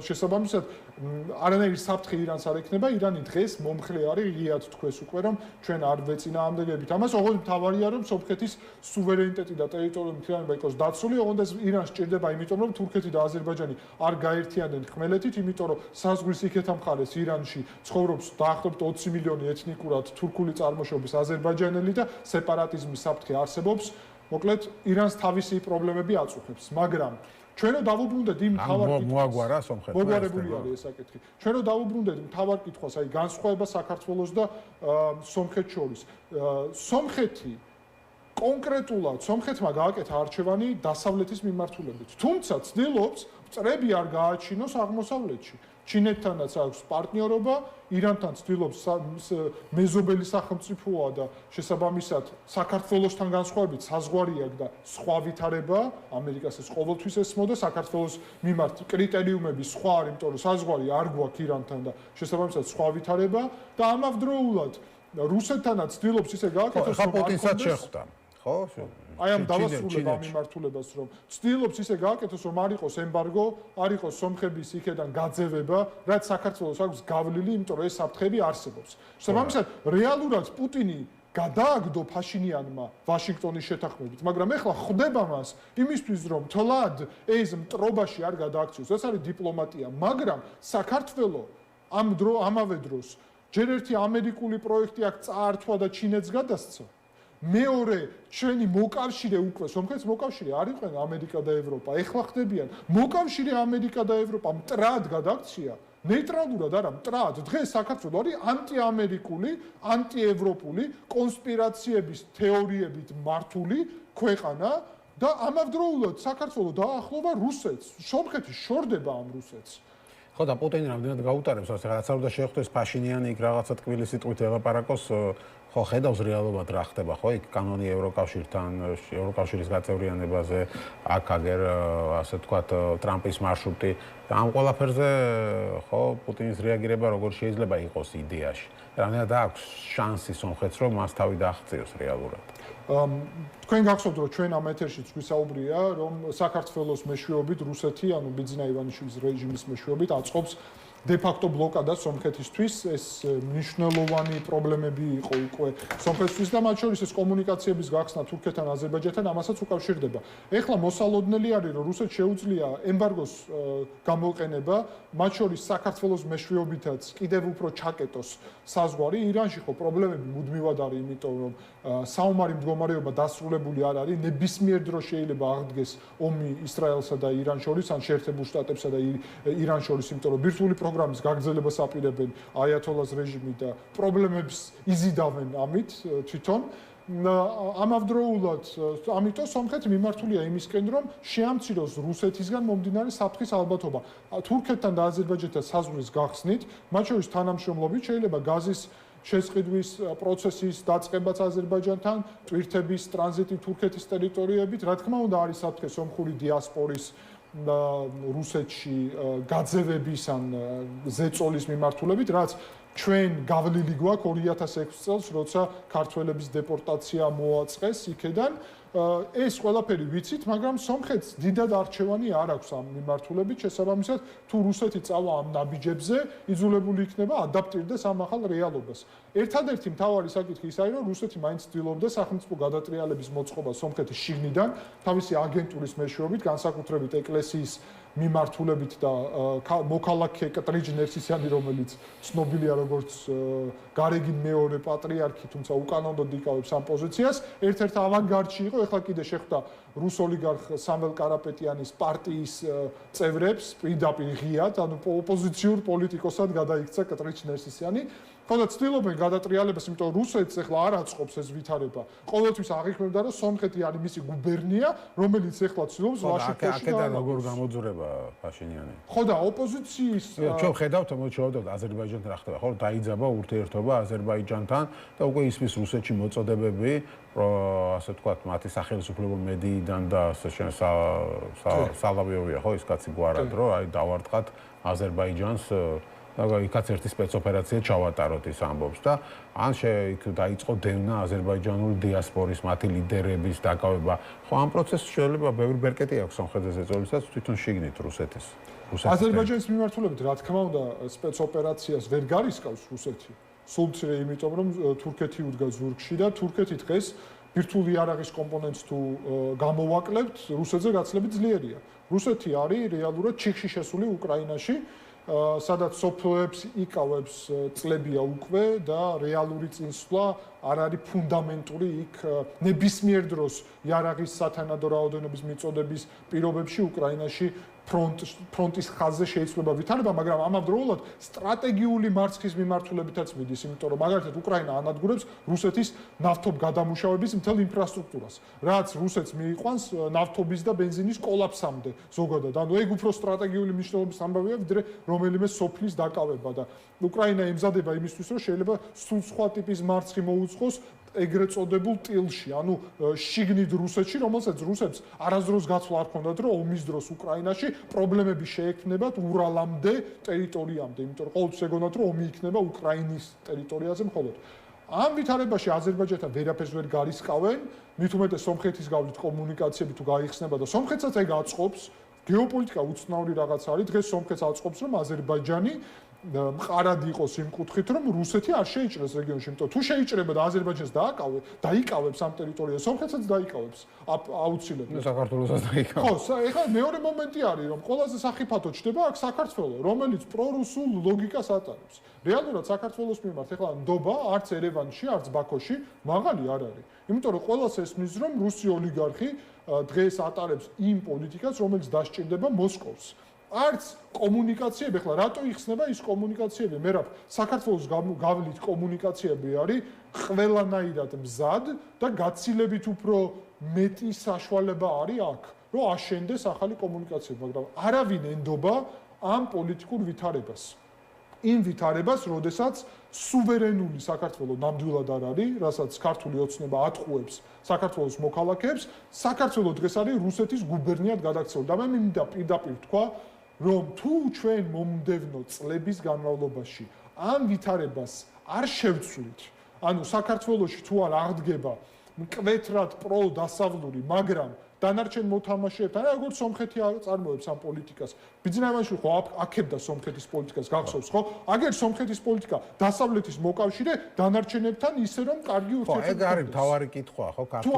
შესაბამისად არანაირი საფრთხე ირანს არ ექნება ირანი დღეს მომხრე არის ღიად თქვეს უკვე რომ ჩვენ არ ვეწინააღმდეგებით ამას ოღონდ მთავარია რომ სომხეთის სუვერენიტეტი და ტერიტორიული მთლიანობა იყოს დაცული ოღონდ ეს ირანს სჭირდება იმიტომ რომ თურქეთი და აზერბაიჯანი არ გაერთიანდნენ ხმელეთით იმიტომ რომ საზღვრის იქეთა მხარეს ირანში ცხოვრობს დაახლოებით 20 მილიონი ეთნიკურად თურქული წარმოშობის აზერბაიჯანელი და სეპარატიზმის საფრთხე არსებობს მოკლედ ირანს თავისი პრობლემები აწუხებს მაგრამ ჩვენო დავუბრუნდეთ იმ თავარ კითხვას მოაგვარა სომხეთმა მოგვარებული არის ეს საკითხი ჩვენო დავუბრუნდეთ იმ თავარ კითხვას აი განსხვავება საქართველოს და სომხეთს შორის სომხეთი კონკრეტულად სომხეთმა გააკეთა არჩევანი დასავლეთის მიმართულებით თუმცა ცდილობს წრები არ გააჩინოს აღმოსავლეთში ჩინეთთანაც აქვს პარტნიორობა ირანთან ცდილობს მეზობელი სახელმწიფოა და შესაბამისად საქართველოსთან განსხვავებით საზღვარი აქვს და სხვა ვითარება ამერიკას ეს ყოველთვის ესმოდა საქართველოს მიმართ კრიტერიუმები სხვა არის იმიტომ რომ საზღვარი არ გვაქვს ირანთან და შესაბამისად სხვა ვითარება და ამავდროულად რუსეთთანაც ცდილობს ისე გააკეთოს რომ პუტინსაც შეხვდა ხო აი ამ დავასრულებ ამ მიმართულებას რომ ცდილობს ისე გააკეთოს რომ არ იყოს ემბარგო, არ იყოს სომხების იქედან გაძევება, რაც საქართველოს აქვს გავლილი, იმიტომ რომ ეს საფრთხეები არსებობს. შესაბამისად, რეალურად პუტინი გადააგდო ფაშინიანმა ვაშინგტონის შეთანხმებით, მაგრამ ეხლა ხვდება მას იმისთვის რომ თლად ეს მტრობაში არ გადააქციოს, ეს არის დიპლომატია, მაგრამ საქართველოს ამავე დროს ჯერ ერთი ამერიკული პროექტი აქ წაართვა და ჩინეთს გადასცა. მეორე ჩვენი მოკავშირე უკვე სომხეთს მოკავშირე არ იყვნენ ამერიკა და ევროპა ეხლა ხდებიან მოკავშირე ამერიკა და ევროპა მტრად გადაქცია ნეიტრალურად არა მტრად დღეს საქართველოს არის ანტიამერიკული ანტიევროპული კონსპირაციების თეორიებით მართული ქვეყანა და ამავდროულად საქართველოს დაახლოვა რუსეთს სომხეთი შორდება ამ რუსეთს ხო და პუტინი რამდენად გაუტარებს ასე რაღაც არ უნდა შეხვდეს ფაშინიანი იქ რაღაცა ტკბილი სიტყვით ელაპარაკოს ხო ხედავს რეალობად რა ხდება ხო იქ კანონი ევროკავშირთან ევროკავშირის გაწევრიანებაზე აქ აგერ ასე ვთქვათ ტრამპის მარშრუტი და ამ ყველაფერზე ხო პუტინის რეაგირება როგორ შეიძლება იყოს იდეაში რამდენად აქვს შანსი სომხეთს რომ მას თავი დააღწიოს რეალურად თქვენ გახსოვთ რომ ჩვენ ამ ეთერშიც გვისაუბრია რომ საქართველოს მეშვეობით რუსეთი ანუ ბიძინა ივანიშვილის რეჟიმის მეშვეობით აწყობს დე-ფაქტო ბლოკადა სომხეთისთვის ეს მნიშვნელოვანი პრობლემები იყო უკვე სომხეთისთვის და მათ შორის ეს კომუნიკაციების გახსნა თურქეთთან აზერბაიჯანთან ამასაც უკავშირდება. ეხლა მოსალოდნელი არის რომ რუსეთს შეუძლია ემბარგოს გამოყენება, მათ შორის საქართველოს მეშვეობითაც კიდევ უფრო ჩაკეტოს საზღვარი. ირანში ხო პრობლემები მუდმივად არის, იმიტომ რომ საომარი მდგომარეობა დასრულებული არ არის. ნებისმიერ დროს შეიძლება აღდგეს ომი ისრაელსა და ირანს შორის, ან შეერთებულ შტატებსა და ირანს შორის, იმიტომ რომ ბირთვული პროგრამის გაგრძელებას აპირებენ აიათოლას რეჟიმი და პრობლემებს იზიდავენ ამით თვითონ. ამავდროულად, ამიტომ სომხეთი მიმართულია იმისკენ, რომ შეამციროს რუსეთისგან მომდინარე საფრთხის ალბათობა. თურქეთთან და აზერბაიჯანთან საზღვრის გახსნით, მათ შორის თანამშრომლობით შეიძლება გაზის შესყიდვის პროცესის დაწყებაც აზერბაიჯანთან, ტვირთების ტრანზიტი თურქეთის ტერიტორიებით, რა თქმა უნდა არის საფრთხე სომხური დიასპორის რუსეთში გაძევების ან ზეწოლის მიმართულებით, რაც ჩვენ გავლილი გვაქვს 2006 წელს, როცა ქართველების დეპორტაცია მოაწყეს იქედან. ეს ყველაფერი ვიცით, მაგრამ სომხეთს დიდად არჩევანი არ აქვს ამ მიმართულებით, შესაბამისად, თუ რუსეთი წავა ამ ნაბიჯებზე, იძულებული იქნება ადაპტირდეს ამ ახალ რეალობას. ერთადერთი მთავარი საკითხი ის არის, რომ რუსეთი მაინც ცდილობდა სახელმწიფო გადატრიალების მოწყობა სომხეთის შიგნიდან, თავისი აგენტურის მეშვეობით, განსაკუთრებით ეკლესიის მიმართულებით და მოქალაქე კატრიჯ ნერსისიანი, რომელიც ცნობილია როგორც გარეგინ მეორე პატრიარქი, თუმცა უკანონოდ იკავებს ამ პოზიციას, ერთ-ერთ ავანგარდში იყო, ეხლა კიდე შეხვდა რუს ოლიგარხ სამველ კარაპეტიანის პარტიის წევრებს, პირდაპირ ღიად, ანუ ოპოზიციურ პოლიტიკოსად გადაიქცა კატრიჯ ნერსისიანი. ხოდა ცდილობენ გადატრიალებას, იმიტომ რომ რუსეთს ეხლა არ აწყობს ეს ვითარება. ყოველთვის აღიქმებდა, რომ სომხეთი არის მისი გუბერნია, რომელიც ეხლა ცდილობს ვაშინგტონში. აქედან როგორ გამოძვრება ხდება ფაშინიანი? ხო და ოპოზიციის ჩვენ ხედავთ მოჩვენოთ აზერბაიჯანთან რა ხდება, ხო დაიძაბა ურთიერთობა აზერბაიჯანთან და უკვე ისმის რუსეთში მოწოდებები, ასე ვთქვათ, მათი სახელმწიფო მედიიდან და სალავიოვია, ხო ის კაცი გვარად, რომ აი დავარტყათ აზერბაიჯანს და იქაც ერთი სპეცოპერაცია ჩავატაროთ ის ამბობს და ან იქ დაიწყო დევნა აზერბაიჯანული დიასპორის მათი ლიდერების დაკავება. ხო ამ პროცესს შეიძლება ბევრი ბერკეტი აქვს სამხრეთ ზეწოლისას თვითონ შიგნით რუსეთის. აზერბაიჯანის მიმართულებით რა თქმა უნდა სპეცოპერაციას ვერ გარისკავს რუსეთი. სულ მცირე იმიტომ რომ თურქეთი უდგა ზურგში და თურქეთი დღეს ბირთვული იარაღის კომპონენტს თუ გამოვაკლებთ, რუსეთზე გაცილებით ძლიერია. რუსეთი არის რეალურად ჩიხში შესული უკრაინაში სადაც სოფლებს იკავებს წლებია უკვე და რეალური წინსვლა არ არის ფუნდამენტური იქ ნებისმიერ დროს იარაღის სათანადო რაოდენობის მიწოდების პირობებში უკრაინაში ფრონტის ხაზზე შეიძლება ვითარება, მაგრამ ამავდროულად სტრატეგიული მარცხის მიმართულებითაც მიდის, იმიტომ რომ მაგალითად უკრაინა ანადგურებს რუსეთის ნავთობ გადამუშავების მთელ ინფრასტრუქტურას, რაც რუსეთს მიიყვანს ნავთობის და ბენზინის კოლაფსამდე ზოგადად. ანუ ეგ უფრო სტრატეგიული მნიშვნელობის ამბავია, ვიდრე რომელიმე სოფლის დაკავება და უკრაინა ემზადება იმისთვის, რომ შეიძლება სულ სხვა ტიპის მარცხი მოუწყოს ეგრეთ წოდებულ ტილში, ანუ შიგნით რუსეთში, რომელსაც რუსებს არასდროს გაცვლა არ ჰქონდათ, რომ ომის დროს უკრაინაში პრობლემები შეექმნებათ ურალამდე ტერიტორიამდე, იმიტომ რომ ყოველთვის ეგონათ, რომ ომი იქნება უკრაინის ტერიტორიაზე მხოლოდ. ამ ვითარებაში აზერბაიჯანთან ვერაფერს ვერ გარისკავენ, მით უმეტეს სომხეთის გავლით კომუნიკაციები თუ გაიხსნება და სომხეთსაც ეგ აწყობს, გეოპოლიტიკა უცნაური რაღაც არის, დღეს სომხეთს აწყობს, რომ აზერბაიჯანი მყარად იყოს იმ კუთხით, რომ რუსეთი არ შეიჭრეს რეგიონში, იმიტომ თუ შეიჭრება და აზერბაიჯანს დაიკავებს ამ ტერიტორიას, სომხეთსაც დაიკავებს აუცილებლად. საქართველოსაც დაიკავებს. ხო, ეხლა მეორე მომენტი არის, რომ ყველაზე სახიფათო ჩდება აქ საქართველო, რომელიც პრორუსულ ლოგიკას ატარებს. რეალურად საქართველოს მიმართ ეხლა ნდობა არც ერევანში, არც ბაქოში მაღალი არ არის. იმიტომ რომ ყველას ესმის, რომ რუსი ოლიგარქი დღეს ატარებს იმ პოლიტიკას, რომელიც დასჭირდება მოსკოვს. არც კომუნიკაციები, ახლა რატო იხსნება ის კომუნიკაციები? მე რა საქართველოს გავლით კომუნიკაციები არის ყველანაირად მზად და გაცილებით უფრო მეტი საშუალება არის აქ, რომ აშენდეს ახალი კომუნიკაციები, მაგრამ არავინ ენდობა ამ პოლიტიკურ ვითარებას. იმ ვითარებას, როდესაც სუვერენული საქართველო ნამდვილად არ არის, რასაც ქართული ოცნება ატყუებს საქართველოს მოქალაქეებს, საქართველო დღეს არის რუსეთის გუბერნიად გადაქცეული და მე მინდა პირდაპირ თქვა რომ თუ ჩვენ მომდევნო წლების განმავლობაში ამ ვითარებას არ შევცვლით, ანუ საქართველოში თუ არ აღდგება მკვეთრად პრო-დასავლური, მაგრამ დანარჩენ მოთამაშეებთან, როგორც სომხეთი წარმოებს ამ პოლიტიკას. ბიძინაევანიშვილი ხო აქებდა სომხეთის პოლიტიკას, გახსოვს ხო? აგერ სომხეთის პოლიტიკა დასავლეთის მოკავშირე დანარჩენებთან ისე რომ კარგი ურთიერთობა. ეგ არის მთავარი კითხვა, ხო, ქართულ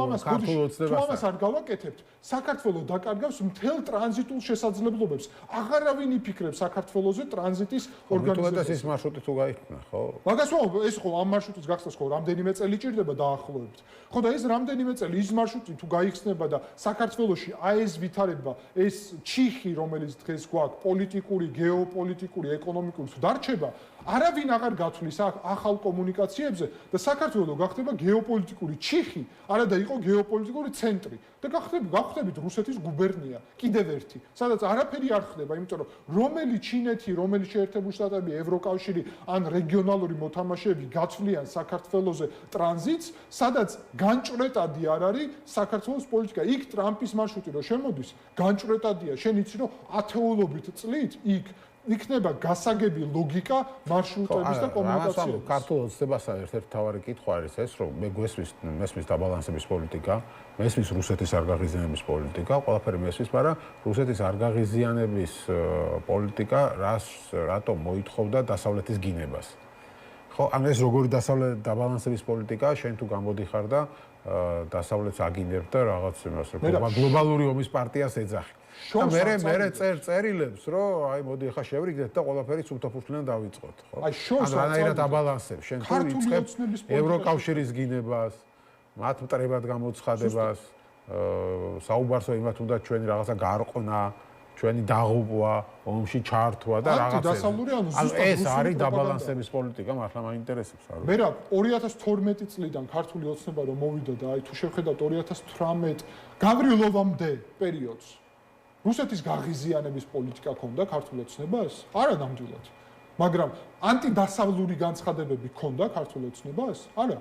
ოცნებას. თუ ამას არ გავაკეთებთ, საქართველო დაკარგავს მთელ ტრანზიტულ შესაძლებლობებს. აღარავინ იფიქრებს საქართველოზე ტრანზიტის ორგანიზებას. ეს მარშრუტი თუ გაიხსნა, ხო? მაგას ეს ხო ამ მარშრუტის გახსნას ხო რამდენიმე წელი ჭირდება დაახლოებით. ხო და ეს რამდენიმე წელი ის მარშრუტი თუ გაიხსნება და საქართველოში აი ეს ვითარება, ეს ჩიხი, რომელიც დღეს გვაქვს, პოლიტიკური, გეოპოლიტიკური, ეკონომიკური თუ დარჩება, არავინ აღარ გათვლის ახალ კომუნიკაციებზე და საქართველო გახდება გეოპოლიტიკური ჩიხი, არადა იყო გეოპოლიტიკური ცენტრი და გახდებით რუსეთის გუბერნია, კიდევ ერთი, სადაც არაფერი არ ხდება, იმიტომ რომ რომელი ჩინეთი, რომელი შეერთებული შტატები, ევროკავშირი ან რეგიონალური მოთამაშეები გათვლიან საქართველოზე ტრანზიტს, სადაც განჭრეტადი არ არის საქართველოს პოლიტიკა. იქ ტრამპის მარშრუტი რო შემოდის, განჭრეტადია, შენ იცი რომ ათეულობით წლით იქ იქნება გასაგები ლოგიკა მარშრუტების და კომუნიკაციების. ქართულ ოცნებასა ერთ-ერთი მთავარი კითხვა არის ეს, რომ მე მესმის დაბალანსების პოლიტიკა, მესმის რუსეთის არგაღიზიანების პოლიტიკა, ყველაფერი მესმის, მაგრამ რუსეთის არგაღიზიანების პოლიტიკა რატო მოითხოვდა დასავლეთის გინებას? ხო, ან ეს როგორი დაბალანსების პოლიტიკაა, შენ თუ გამოდიხარ და დასავლეთს აგინებ და რაღაც იმას რო გლობალური ომის პარტიას ეძახი. და მე წერილებს, რომ აი მოდი ახლა შევრიგდეთ და ყველაფერი სუფთაფურთლიდან დავიწყოთ, ხო? აი შორს რანაირად აბალანსებს, შენ თუ იწყებ ევროკავშირის გინებას, მათ მტრებად გამოცხადებას, საუბარსო იმათ უნდა ჩვენი რაღაცა გარყნა, ჩვენი დაღუპვა, ომში ჩართვა და რაღაცა. ანუ ეს არის დაბალანსების პოლიტიკა, მართლა მაინტერესებს არ ვიცი. მე რა 2012 წლიდან ქართული ოცნება რომ მოვიდა და აი თუ შევხედავთ 2018 გავრილოვამდე პერიოდს რუსეთის გაღიზიანების პოლიტიკა ქონდა ქართულ ოცნებას? არა ნამდვილად. მაგრამ ანტიდასავლური განცხადებები ქონდა ქართულ ოცნებას? არა.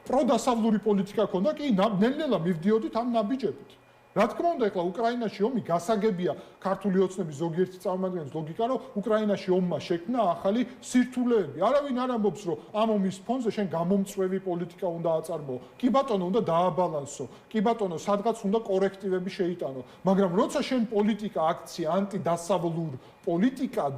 პროდასავლური პოლიტიკა ქონდა, კი, ნელ-ნელა მივდიოდით ამ ნაბიჯებით. რა თქმა უნდა, ეხლა უკრაინაში ომი გასაგებია ქართული ოცნების ზოგიერთი წარმომადგენლის ლოგიკა, რომ უკრაინაში ომმა შექმნა ახალი სირთულეები. არავინ არ ამბობს, რომ ამ ომის ფონზე შენ გამომწვევი პოლიტიკა უნდა აწარმოო. კი ბატონო, უნდა დააბალანსო. კი ბატონო, სადღაც უნდა კორექტივები შეიტანო. მაგრამ როცა შენ პოლიტიკა აქცია ანტიდასავლურ პოლიტიკად,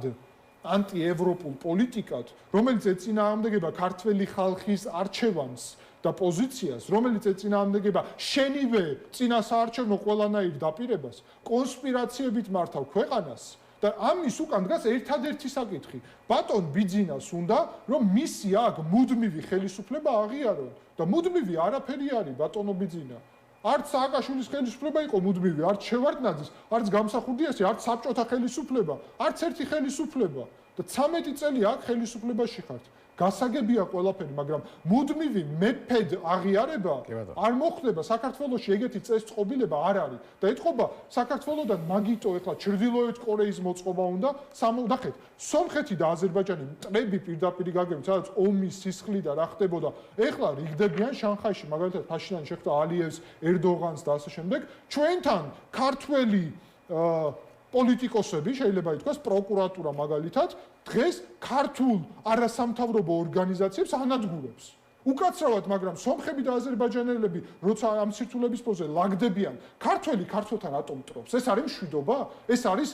ანტიევროპულ პოლიტიკად, რომელიც ეწინააღმდეგება ქართველი ხალხის არჩევანს და პოზიციას, რომელიც ეწინააღმდეგება შენივე წინასაარჩევნო ყველანაირ დაპირებას, კონსპირაციებით მართავ ქვეყანას და ამის უკან დგას ერთადერთი საკითხი. ბატონ ბიძინას უნდა, რომ მისი აქ მუდმივი ხელისუფლება აღიარონ და მუდმივი არაფერი არის ბატონო ბიძინა. არც სააკაშვილის ხელისუფლება იყო მუდმივი, არც შევარდნაძის, არც გამსახურდიასი, არც საბჭოთა ხელისუფლება, არც ერთი ხელისუფლება და 13 წელი აქ ხელისუფლებაში ხართ. გასაგებია ყველაფერი, მაგრამ მუდმივი მეფედ აღიარება არ მოხდება საქართველოში, ეგეთი წესწყობილება არ არის და ეთყობა საქართველოდან მაგიტო ეხლა ჩრდილოეთ კორეის მოწყობა უნდა ნახეთ, სომხეთი და აზერბაიჯანი მტრები პირდაპირ გაგებით, სადაც ომის სისხლი და რა ხდებოდა. ეხლა რიგდებიან შანხაიში, მაგალითად ფაშინიანი შეხვდა ალიევს, ერდოღანს და ასე შემდეგ. ჩვენთან ქართველი პოლიტიკოსები, შეიძლება ითქვას, პროკურატურა მაგალითად, დღეს ქართულ არასამთავრობო ორგანიზაციებს ანადგურებს. უკაცრავად, მაგრამ სომხები და აზერბაიჯანელები, როცა ამ სირთულების ფონზე ლაგდებიან, ქართველი ქართველთან რატომ მტრობს? ეს არის მშვიდობა? ეს არის,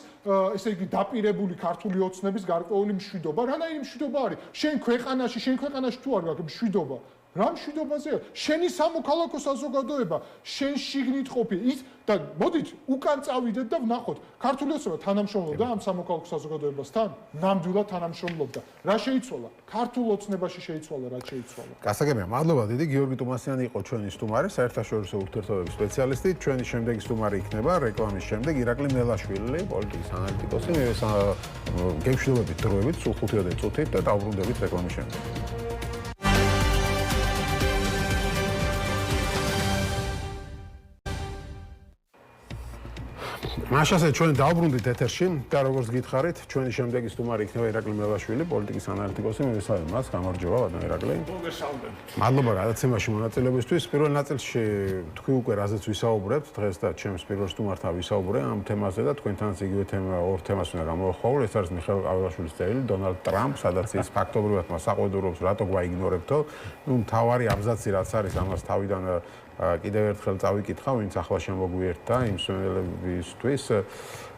ესე იგი, დაპირებული ქართული ოცნების გარკვეული მშვიდობა? რანაირი მშვიდობა არის? შენ ქვეყანაში თუ არ გაქვს მშვიდობა? რა მშვიდობაზეა? შენი სამოქალაქო საზოგადოება, შენ შიგნით ყოფი ის და მოდით უკან წავიდეთ და ვნახოთ. ქართული ოცნება თანამშრომლობდა ამ სამოქალაქო საზოგადოებასთან? ნამდვილად თანამშრომლობდა. რა შეიცვალა? ქართულ ოცნებაში შეიცვალა, რა შეიცვალა? გასაგებია, მადლობა დიდი. გიორგი ტუმასიანი იყო ჩვენი სტუმარი, საერთაშორისო ურთიერთობების სპეციალისტი. ჩვენი შემდეგი სტუმარი იქნება რეკლამის შემდეგ ირაკლი მელაშვილი, პოლიტიკის ანალიტიკოსი. გემშვიდობებით დროებით, სულ 5 წუთით და დავბრუნდებით რეკლამის შემდეგ. მაშასე ჩვენ დავბრუნდით ეთერში და როგორც გითხარით, ჩვენი შემდეგი სტუმარი იქნება ირაკლი მელაშვილი, პოლიტიკის ანალიტიკოსი. მივესალმებ მას, გამარჯობა, ბატონო ირაკლი. მოგესალმებით. მადლობა გადაცემაში მონაწილეობისთვის. პირველ ნაწილში თქვი უკვე რაზეც ვისაუბრებთ, დღეს და ჩემს პირველ სტუმართან ვისაუბრე ამ თემაზე და თქვენთანაც იგივე თემა, ორ თემას უნდა გამოვხმაუროთ. ეს არის მიხეილ ყაველაშვილის წერილი, დონალდ ტრამპ, სადაც ის ფაქტობრივად მას აყვედურობს, რატო გვაიგნორებთო. მთავარი აბზაცი რაც არის, ამას თავიდან კიდევ ერთხელ წავიკითხა, ვინც ახლა შემოგვიერთდა იმ მსმენელებისთვის.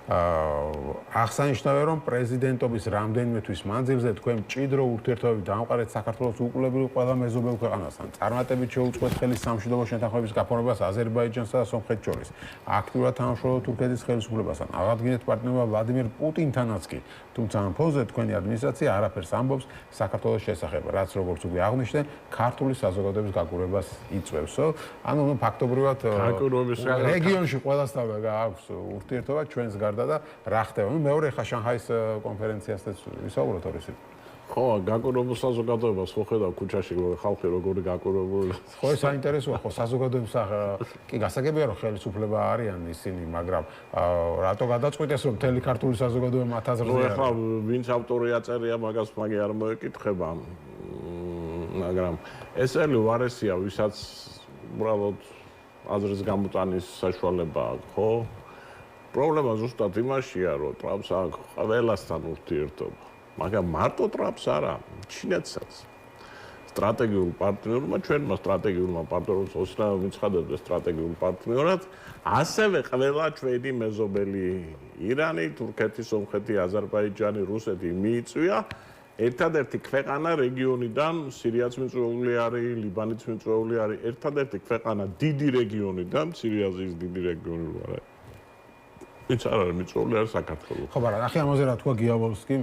აღსანიშნავია, რომ პრეზიდენტობის რამდენიმე თვის მანძილზე თქვენ მჭიდრო ურთიერთობები დამყარეთ საქართველოს უკულებრივ ყველა მეზობელ ქვეყანასთან. წარმატებით შეუწყოთ ხელის სამშვიდობო შეთანხმების გაფორმებას აზერბაიჯანსა და სომხეთს შორის. აქტიურად თანამშრომლობთ თურქეთის ხელისუფლებასთან. აღადგინეთ პარტნიორობა ვლადიმირ პუტინთანაც კი. თუმცა ამ ფონზე თქვენი ადმინისტრაცია არაფერს ამბობს საქართველოს შესახებ, რაც როგორც უკვე აღნიშნე, ქართული საზოგადოების გაკურებას იწვევს. ანუ ფაქტობრივად რეგიონში ყველასთან აქვს ურთიერთობა ჩვენს გარდა და რა ხდება? მეორე ხა შანხაის კონფერენციასაც ვისაუბროთ ორისით. ხო, გაკურებულ საზოგადოებას ხო ხედავ ქუჩაში ხალხი როგორი გაკურებული. ხო, ეს საინტერესოა, ხო, საზოგადოების კი გასაგებია რომ ხელისუფლება არიან ისინი, მაგრამ რატო გადაწყვიტეს რომ მთელი ქართული საზოგადოება მათ აზრზე არის? ხო, ვინც ავტორი აწერია მაგას მაგი არ მოეკითხება. მაგრამ ეს ელი უარესია, ვისაც უბრალოდ აზრის გამოტანის საშუალება აქვს, ხო? პრობლემა ზუსტად იმაშია, რომ ტრამპს აქვს ყველასთან ურთიერთობა. მაგრამ მარტო ტრამპს არა, ჩინეთსაც. სტრატეგიულ პარტნიორმა, ჩვენმა სტრატეგიულმა პარტნიორმა ოსნა მიცხადებდა სტრატეგიულ პარტნიორად, ასევე ყველა ჩვენი მეზობელი ირანი, თურქეთი, სომხეთი, აზერბაიჯანი, რუსეთი მიიწვია. ერთადერთი ქვეყანა რეგიონიდან, სირიაც მიწვეული არის, ლიბანიც მიწვეული არის, ერთადერთი ქვეყანა დიდი რეგიონიდან, სირიაზის დიდი რეგიონი არის. ის არ არის მიწვეული არის საქართველო. ხო, მაგრამ ახლა ამაზე რა თქვა გიაბოვსკიმ,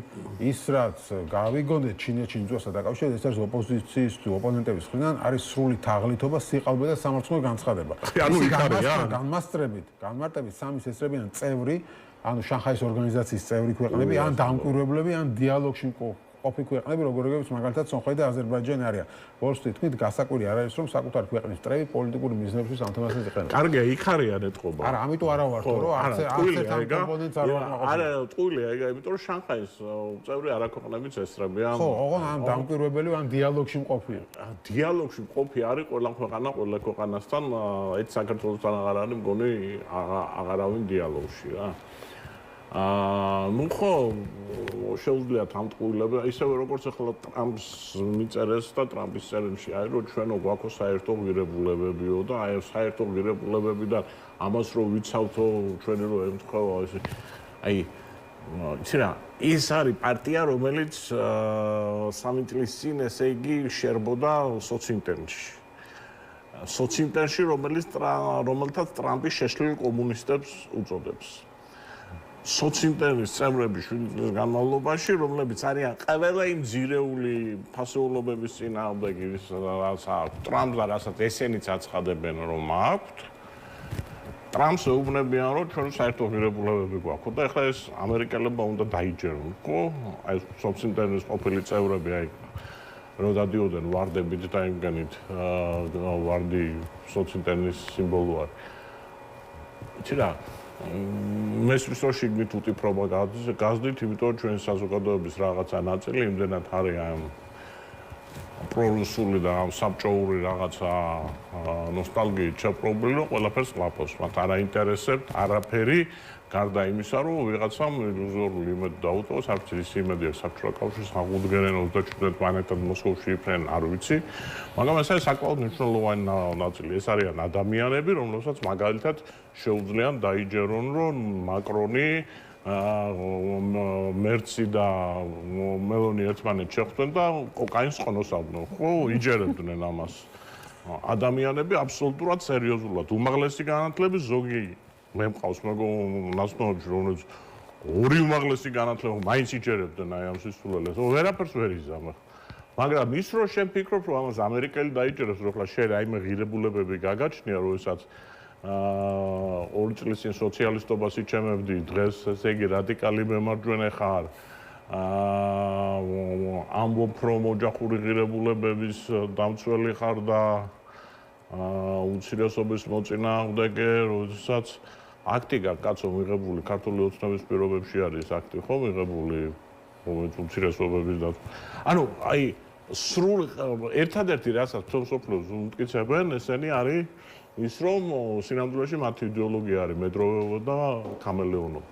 ის რაც გავიგონდეთ ჩინეთში მიწვასა დაკავშირებით, ეს არის ოპოზიციის თუ ოპონენტების მხრიდან არის სრული თაღლითობა, სიყალბე და სამართლო განცხადება. ანუ იქარია განმარტებით სამი ესწრებიან წევრი, ანუ შანხაის ორგანიზაციის წევრი ქვეყნები, ან დამკვირვებლები, ან დიალოგში ყოფი ქვეყნები, როგორიც მაგალითად სომხეთი და აზერბაიჯანი არიან. ბოლოს თითქმით გასაკვირი არ არის, რომ საკუთარ ქვეყნის წრეები პოლიტიკური მიზნებისთვის ამ თემას ეძახიან. კარგია, იქ არიან ეთყობა. არა, ამიტომ არა ვარ თო, რომ არც ამ კომპონენტს არ ვაკმაყოფილებ. არა, ტყუილია, იმიტომ რომ შანხაის წევრი არაქვეყნებიც ესწრებიან. ხო, ოღონ ამ დამკვირვებელი ან დიალოგში მყოფია. დიალოგში მყოფი არის ყველა ქვეყანასთან, ეს საქართველოსთან აღარ არის მგონი აღარავინ დიალოგში რა. ნუ ხო შეუძლიათ ამ ტყუილება, ისევე როგორც ახლა ტრამპს მიწერეს და ტრამპის წერილში არის, რომ ჩვენო გვაქვს საერთო ღირებულებებიო და აი საერთო ღირებულებებიდან ამას რო ვიცავთო ჩვენი რო ემთხვევა ესე აი იცი რა ის არის პარტია რომელიც 3 წლის წინ ესე იგი შერბოდა სოცინტერში რომელთაც ტრამპი შეშლილ კომუნისტებს უწოდებს სოცინტერის წევრები 7 წლის განმავლობაში რომლებიც არიან ყველა იმ ძირეული ფასეულობების წინააღმდეგი რასაც აქვს ტრამპს და რასაც ესენიც აცხადებენ რომ აქვთ ტრამპს ეუბნებიან რომ ჩვენ საერთო ღირებულებები გვაქვს და ეხლა ეს ამერიკელებმა უნდა დაიჯერონ ხო აი სოცინტერის ყოფილი წევრები აი რო დადიოდნენ ვარდებით და იმგანით ვარდი სოცინტერის სიმბოლო არის იცი რა მესმის რომ შიგნით უტიფრობა გაზდით, იმიტომ რომ ჩვენი საზოგადოების რაღაცა ნაწილი იმდენად არის ამ პრორუსული და ამ საბჭოური რაღაცა ნოსტალგიით ჩაპრობილი, რომ ყველაფერს ყლაპავს. მათ არ აინტერესებთ არაფერი, გარდა იმისა, რომ ვიღაცამ ილუზორული იმედი დაუტოვოს, არც ის იმედი აქვს საბჭოთა კავშირს, აღუდგენენ 27 პლანეტად მოსკოვში იყვნენ, არ ვიცი. მაგრამ ეს არის საკმაოდ მნიშვნელოვანი ნაწილი. ეს არიან ადამიანები, რომლებსაც მაგალითად შეუძლიან დაიჯერონ, რომ მაკრონი, მერცი და მელონი ერთმანეთს შეხვდნენ და კოკაინს ყნოსავდნენ. ხო, იჯერებდნენ ამას. ადამიანები აბსოლუტურად სერიოზულად. უმაღლესი განათლების ზოგი მე მყავს ნაცნობებში რომელიც ორი უმაღლესი განათლება მაინც იჯერებდნენ აი ამ სისულელეს. ვერაფერს ვერ იზამ. მაგრამ ის რო შენ ფიქრობ რომ ამას ამერიკელი დაიჯერებს რომ ხლა შენ რაიმე ღირებულებები გაგაჩნია როდესაც 2 წლის წინ სოციალისტობას იჩემებდი დღეს ესე იგი რადიკალი მემარჯვენე ხარ ამბობ რომ ოჯახური ღირებულებების დამცველი ხარ და უმცირესობის მოწინააღმდეგე როდესაც აქტი კაცო მიღებული ქართული ოცნების პირობებში არის აქტი ხო მიღებული რომელიც უმცირესობების და ანუ აი სრულ ერთადერთი რასაც სოფლოს უმტკიცებენ ესენი არის ის რომ სინამდვილეში მათი იდეოლოგია არის მედროვეობა და კამელეონობა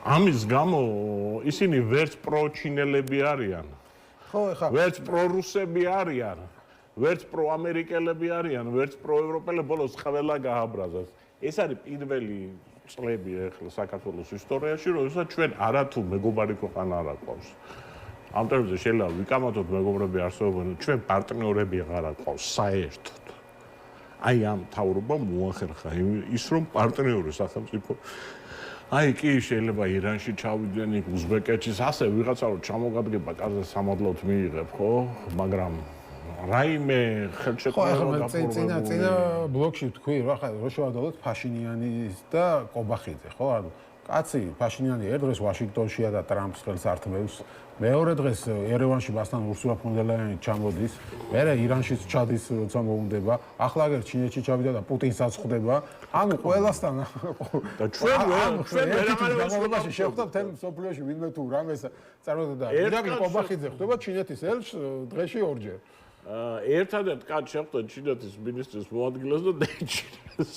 ამის გამო ისინი ვერც პროჩინელები არიან ხო ეხა ვერც პრორუსები არიან ვერც პროამერიკელები არიან ვერც პროევროპელები ბოლოს ყველა გააბრაზეს ეს არის პირველი წლები ახლა საქართველოს ისტორიაში, როდესაც ჩვენ არათუ მეგობარი ქვეყანა არ აყავს. ამ თემზე შეიძლება ვიკამათოთ მეგობრები არსებობენ, ჩვენ პარტნიორები აღარ აყავს საერთოდ. აი ამ თავრობა მოახერხა ის რომ პარტნიორი სახელმწიფო აი კი შეიძლება ირანში ჩავიდნენ, იქ უზბეკეთში, ასე ვიღაცა რომ ჩამოგადგება კარზე სამადლოდ მიიღებ, ხო? მაგრამ რაიმე ხელშეკრულება წინა ბლოკში თქვი რა ხა რო შევადოთ ფაშინიანის და კობახიძე ხო ანუ კაცი ფაშინიანი ერთ დღეს ვაშინგტონშია და ტრამპს ხელს ართმევს მეორე დღეს ერევანში მასთან ურსულა ფონ დერ ლაიანი ჩამოდის მერე ირანშიც ჩადის როცა მოუნდება ახლა აგერ ჩინეთში ჩავიდა და პუტინსაც ხვდება ანუ ყველასთან და ჩვენ ვერაფერში შევხვდა თემ სოფლიოში ვინმე თუ რამეს წარმოდა და ირაკლი კობახიძე ხვდება ჩინეთის ელჩ დღეში ორჯერ ერთადერთ კაც შეხვდა ჩინეთის მინისტრის მოადგილეს და დაიჭირეს.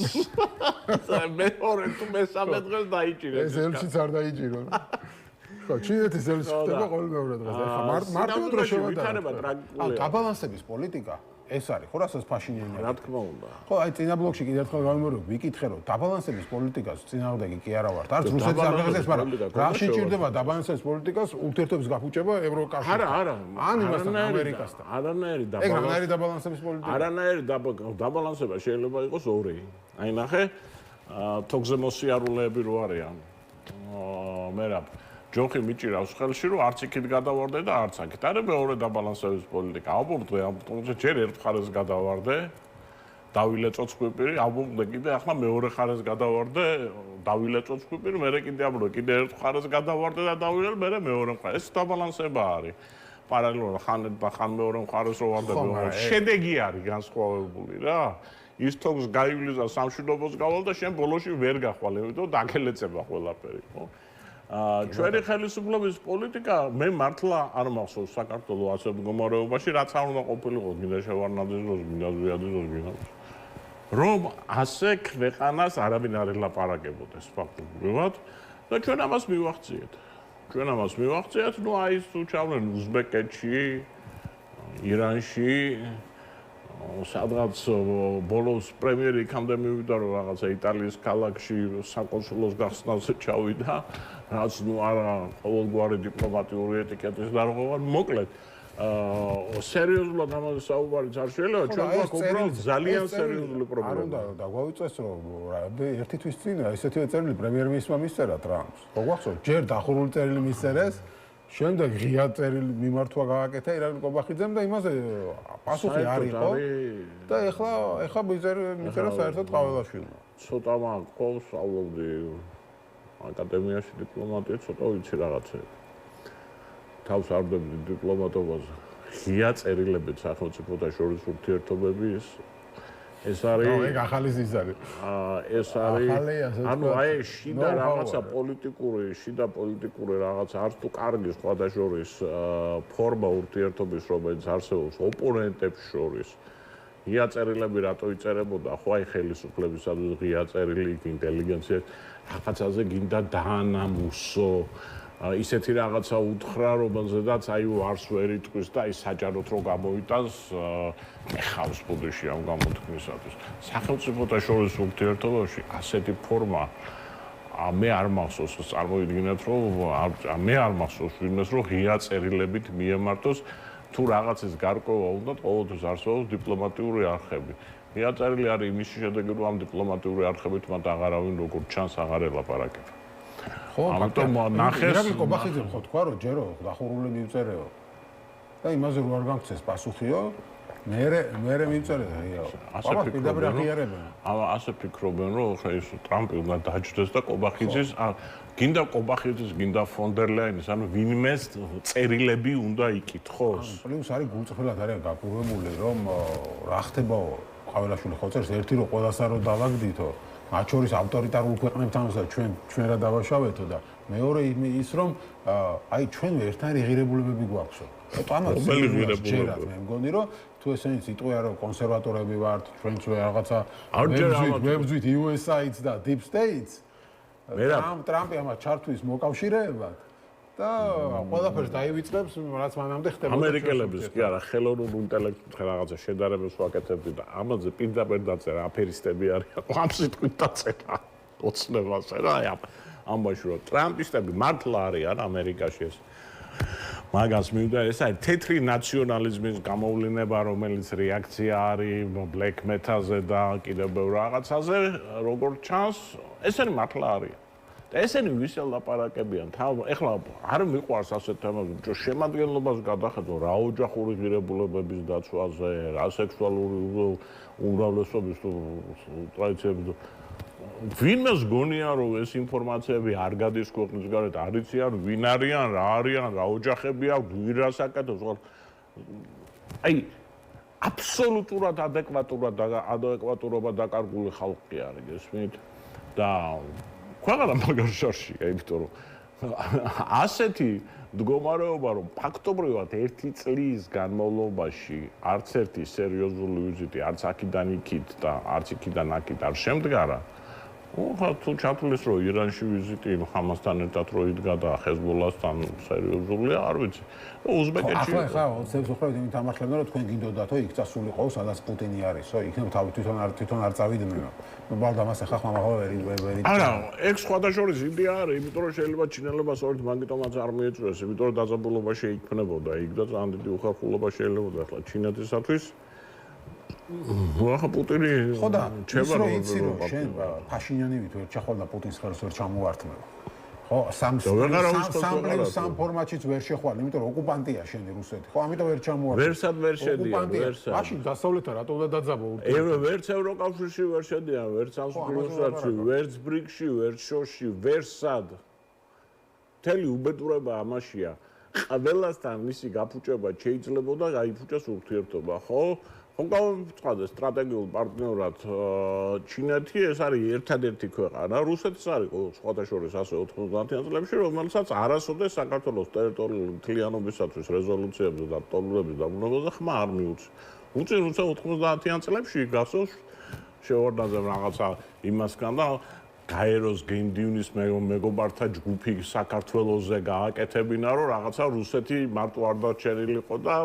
მეორე თუ მესამე დღეს დაიჭირეს. ეს ელჩიც არ დაიჭირო. ხო, ჩინეთის ელჩი ხდება ყოველ მეორე დღეს. ეხლა მარტივად რო შევადარებთ. დაბალანსების პოლიტიკა ეს არის, ხო, რასაც ფაშინიანი. რა თქმა უნდა. ხო, აი წინა ბლოკში კიდევ ერთხელ გავიმეორებ, ვიკითხე რომ დაბალანსების პოლიტიკას წინააღმდეგი კი არა ვართ. არც რუსეთის არ გაგზავნეს, მაგრამ რაში ჭირდება დაბალანსების პოლიტიკას ურთიერთობის გაფუჭება ევროკავშირთან. არა. ან იმასთან ამერიკასთან. არანაირი დაბალანსების პოლიტიკა. არანაირი დაბალანსება შეიძლება იყოს ორი. აი ნახე, თოგზე მოსიარულეები რო არიან. მერაბ ჯოხი მიჭირავს ხელში რომ არც იქით გადავარდე და არც აქეთ. არა მეორე დაბალანსების პოლიტიკა. აბორტე ამ თუმცა ჯერ ერთ მხარეს გადავარდე დავილეწო ცხვირპირი, ამბობდე კიდე ახლა მეორე ხარეს გადავარდე, დავილეწო ცხვირპირი, მე კიდე ამბობდე, კიდე ერთ ხარეს გადავარდე და დავილეწო, მე მეორე მხარეს. ეს დაბალანსება არის. პარალელურად ხან მეორე მხარეს რო ვარდები, შედეგი არის განსხვავებული რა. ის თოქს გაივლის და სამშვიდობოს გავალ და შენ ბოლოში ვერ გახვალ, იმიტომ დაგელეწება ყველაფერი, ხო? ჩვენი ხელისუფლების პოლიტიკა მე მართლა არ მახსოვს საქართველოს ასეთ მდგომარეობაში, რაც არ უნდა ყოფილიყო, გინდა შევარნაძის დროს, გინდა ზვიადის დროს, გინდა რომ ასე ქვეყანას არავინ არ ელაპარაკებოდეს ფაქტობრივად და ჩვენ ამას მივახციეთ. ნუ აი ეს თუ ჩავლენ უზბეკეთში, ირანში, სადღაც ბოლოს პრემიერი იქამდე მივიდა რომ რაღაცა იტალიის ქალაქში საკონსულოს გახსნაზე ჩავიდა, რაც ნუ არა ყოველგვარი დიპლომატიური ეტიკეტის დარღვევა, მოკლედ სერიოზულად ამაზე საუბარიც არ შეიძლება, ჩვენ გვაქვს უბრალოდ ძალიან სერიოზული პრობლემა. არ უნდა დაგვავიწეს რომ ერთი თვის წინ ესეთივე წერილი პრემიერ-მინისტრმა მისწერა ტრამპს. ხო გვახსოვს, ჯერ დახურული წერილი მისწერეს, შემდეგ ღია წერილი მიმართვა გააკეთა ირაკლი კობახიძემ და იმაზე პასუხი არ იყო და ეხლა მიწერა საერთოდ ყაველაშვილმა. ცოტა მაქვს, სწავლობდი აკადემიაში დიპლომატია, ცოტა ვიცი რაღაცები. თავს არ ვდებდი დიპლომატობაზე. ღია წერილებიც სახელმწიფოთა შორის ურთიერთობების ეს არის ეგ ახალი ის არის. ეს არის ანუ აი შიდა რაღაცა პოლიტიკური რაღაცა არც თუ კარგი სხვათა შორის ფორმა ურთიერთობის რომელიც არსებობს ოპონენტებს შორის. ღია წერილები რატო იწერებოდა? ხო აი ხელისუფლებისადმი ღია წერილი ინტელიგენცია რაღაცაზე გინდა დაანამუსო ისეთი რაღაცა უთხრა, რომელზედაც აი ვარს ვერ იტყვის და აი საჯაროდ რო გამოვიტანს ეხავს ბუდეში ამ გამოთქმისათვის. სახელმწიფოთა შორის ურთიერთობაში ასეთი ფორმა მე არ მახსოვს, წარმოიდგინეთ რომ მე არ მახსოვს ვინმეს რომ ღია წერილებით მიემართოს თუ რაღაცის გარკვევა უნდა ყოველთვის არსებობს დიპლომატიური არხები. ღია წერილი არის იმის შედეგი რომ ამ დიპლომატიური არხებით მათ აღარავინ როგორ ჩანს აღარ ელაპარაკება. ამიტომ ნახეს ირაკლი კობახიძემ ხო თქვა რომ ჯერო დახურული მივწერეო და იმაზე რო არ გამქცეს პასუხიო მე მივწერე ასე ფიქრობენ რომ ხა ეს ტრამპი უნდა დაჯდეს და კობახიძის გინდა კობახიძის გინდა ფონდერლაინის ანუ ვინმეს წერილები უნდა იკითხოს პლუს არის გულწრფელად არის გაკურებული რომ რა ხდებაო ყაველაშვილი ხო წერს ერთი რომ ყველასა რო დავაგდითო მათ შორის ავტორიტარულ ქვეყნებთან და ჩვენ რა დავაშავეთო და მეორე ის რომ აი ჩვენ ერთთან ღირებულებები გვაქვსო. ამას ჯერათ მე მგონი რომ თუ ესენი სიტყვია რომ კონსერვატორები ვართ, ჩვენც რაღაცა ვებძვით USA-ს და Deep States. ტრამპი ამას ჩართვის მოკავშირეებად და ყველაფერს დაივიწყებს, რაც მანამდე ხდებოდა. ამერიკელების კი არა, ხელოვნურ ინტელექტს რაღაცა შედარებას ვაკეთებდი და ამაზე პირდაპირ დაწერა აფერისტები არიან. ამ სიტყვით დაწერა ოცნებასე რა ამაში რომ ტრამპისტები მართლა არიან ამერიკაში ეს. მაგას მივიდა ეს არის თეთრი ნაციონალიზმის გამოვლენა, რომელიც რეაქცია არის ბლეკ მეთაზე და კიდევ ბევრ რაღაცაზე, როგორც ჩანს, ესენი მართლა არიან. და ესენი ვის ელაპარაკებიან? ეხლა არ მიყვარს ასეთ თემები, რომ შემადგენლობას გადახედო რა ოჯახური ღირებულებების დაცვაზე, რა სექსუალური უმრავლესობის ტრადიციების ვინმეს გონია რომ ეს ინფორმაციები არ გადის ქვეყნის გარეთ, არ იციან ვინ არიან, რა არიან, რა ოჯახები აქვს, ვინ რას აკეთებს. აი აბსოლუტურად ადეკვატურობა დაკარგული ხალხი არის, გესმით? და ქვეყანა მაგარ შარშია, იმიტომ რომ ასეთი მდგომარეობა რომ ფაქტობრივად ერთი წლის განმავლობაში არც ერთი სერიოზული ვიზიტი არც აქიდან იქით და არც იქიდან აქით არ შემდგარა. ხა თუ ჩათulis რომ ირანში ვიზიტი ხამასთან ერთად რო იდგა და ჰეზბოლასთან სერიოზულია, არ ვიცი. უზბეკეთში ახლა სერგოხრავით იმით ამახლებდნენ რომ თქვენ გინდოდათო იქ წასულიყო, სადაც პუტინი არისო, იქნებ თავი თვითონ არ წავიდნენ. ნუ ბალდა მას ახლა ხმამაღლა ვერ არა, ეგ სხვათა შორის იდეა არის, იმიტომ რომ შეიძლება ჩინელებას ორით მაგიტომაც არ მიეწვეს, იმიტომ რომ დაძაბულობა შეიქმნებოდა იქ და ძალიან დიდი უხერხულობა შეიძლება ახლა ჩინეთისათვის. ახლა პუტინი ხო და ის რომ იცი რომ შენ ფაშინიანივით ვერ ჩახვალ და პუტინს ხელს ვერ ჩამოართმევ. ხო, სამ ვეღარავის ფორმატშიც ვერ შეხვალ, იმიტომ რომ ოკუპანტია შენი რუსეთი. ხო, ამიტომ ვერ ჩამოაყენე. ვერსად ვერ შედიან, ვერსად. მაშინ დასავლეთთან რატო უნდა დაძაბო? ვერც ევროკავშირში ვერ შედიან, ვერც ამსგროსში, ვერც ბრიკში, ვერც შოში, ვერსად. მთელი უბედურება ამაშია. ყველასთან მისი გაფუჭება შეიძლებოდა გაიფუჭოს ურთიერთობა, ხო? ხომ გავუწყდა სტრატეგიულ პარტნიორად ჩინეთი, ეს არის ერთადერთი ქვეყანა, რუსეთიც არის სხვათა შორის ასე 90-იან წლებში, რომელსაც არასოდეს საქართველოს ტერიტორიული მთლიანობისათვის რეზოლუციებზე და ტოლობების დაბრუნებაზე ხმა არ მიუწევს. უწინ როცა 90-იან წლებში გასოს შევარდნაძემ რაღაცა იმასგან და გაეროს გენდიუნის მეგობართა ჯგუფი საქართველოზე გააკეთებინა, რომ რაღაცა რუსეთი მარტო არ დარჩენილიყო და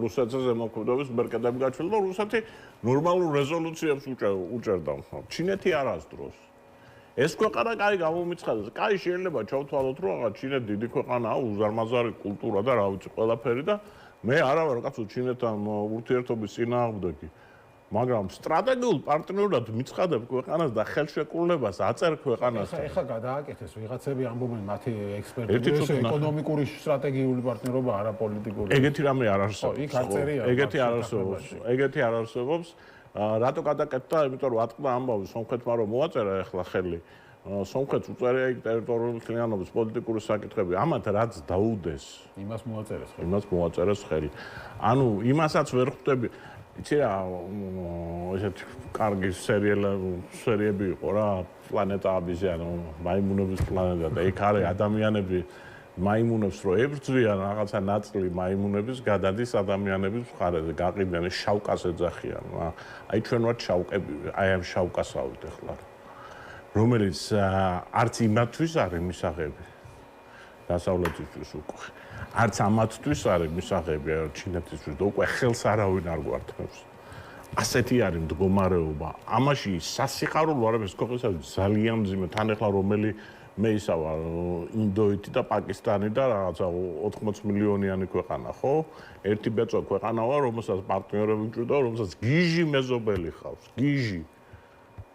რუსეთზე ზემოქმედების მერკედები გაჩვენა და რუსეთი ნორმალურ რეზოლუციებს უჭერდა. ჩინეთი არასდროს. ეს ქვეყანა კაი გამომიცხადეს. კაი შეიძლება ჩავთვალოთ, რომ რაღაც ჩინეთი დიდი ქვეყანაა, უზარმაზარი კულტურა და რა ვიცი ყველაფერი და მე არა ვარ კაცო ჩინეთთან ურთიერთობის წინააღმდეგი. მაგრამ სტრატეგიულ პარტნიორად მიცხადებ ქვეყანას და ხელშეკრულებას აწერ ქვეყანას. ეხლა გადააკეთეს ვიღაცები ამბობენ მათი ექსპერტები ეკონომიკური სტრატეგიული პარტნიორობა არა პოლიტიკური. ეგეთი რამე არ არსებობს. იქ არ წერია. ეგეთი არ არსებობს. რატო გადაკეთდა? იმიტომ რომ ატყდა ამბავი სომხეთმა რომ მოაწერა ეხლა ხელი. სომხეთს უწევია იქ ტერიტორიული მთლიანობის პოლიტიკური საკითხები. ამათ რაც დაუდეს, იმას მოაწერეს ხელი. ანუ იმასაც ვერ ხვდები იცი რა ესეთი კარგი სერიები იყო რა პლანეტა აბიზე ანუ მაიმუნების პლანეტა და იქ არის ადამიანები მაიმუნებს რო ებრძვიან რაღაცა ნაწილი მაიმუნების გადადის ადამიანების მხარეზე გაყიდენ შავკას ეძახიან აი ჩვენ ვართ შავკები აი ამ შავკასავით ახლა რომელიც არც იმათვის არის მისაღები დასავლეთისთვის უკვე არც ამათთვის არის მისაღები ჩინეთისთვის და უკვე ხელს არავინ არ გვართმევს. ასეთი არის მდგომარეობა. ამაში სასიხარულო არაფერს ქვეყნებსაც ძალიან მძიმე თან ახლა რომელი მე ისა ვარ ინდოეთი და პაკისტანი და რაღაცა 80 მილიონიანი ქვეყანა, ხო? ერთი ბეწვა ქვეყანა ვარ, რომელსაც პარტნიორები მჭირდა, რომელსაც გიჟი მეზობელი ხავს. გიჟი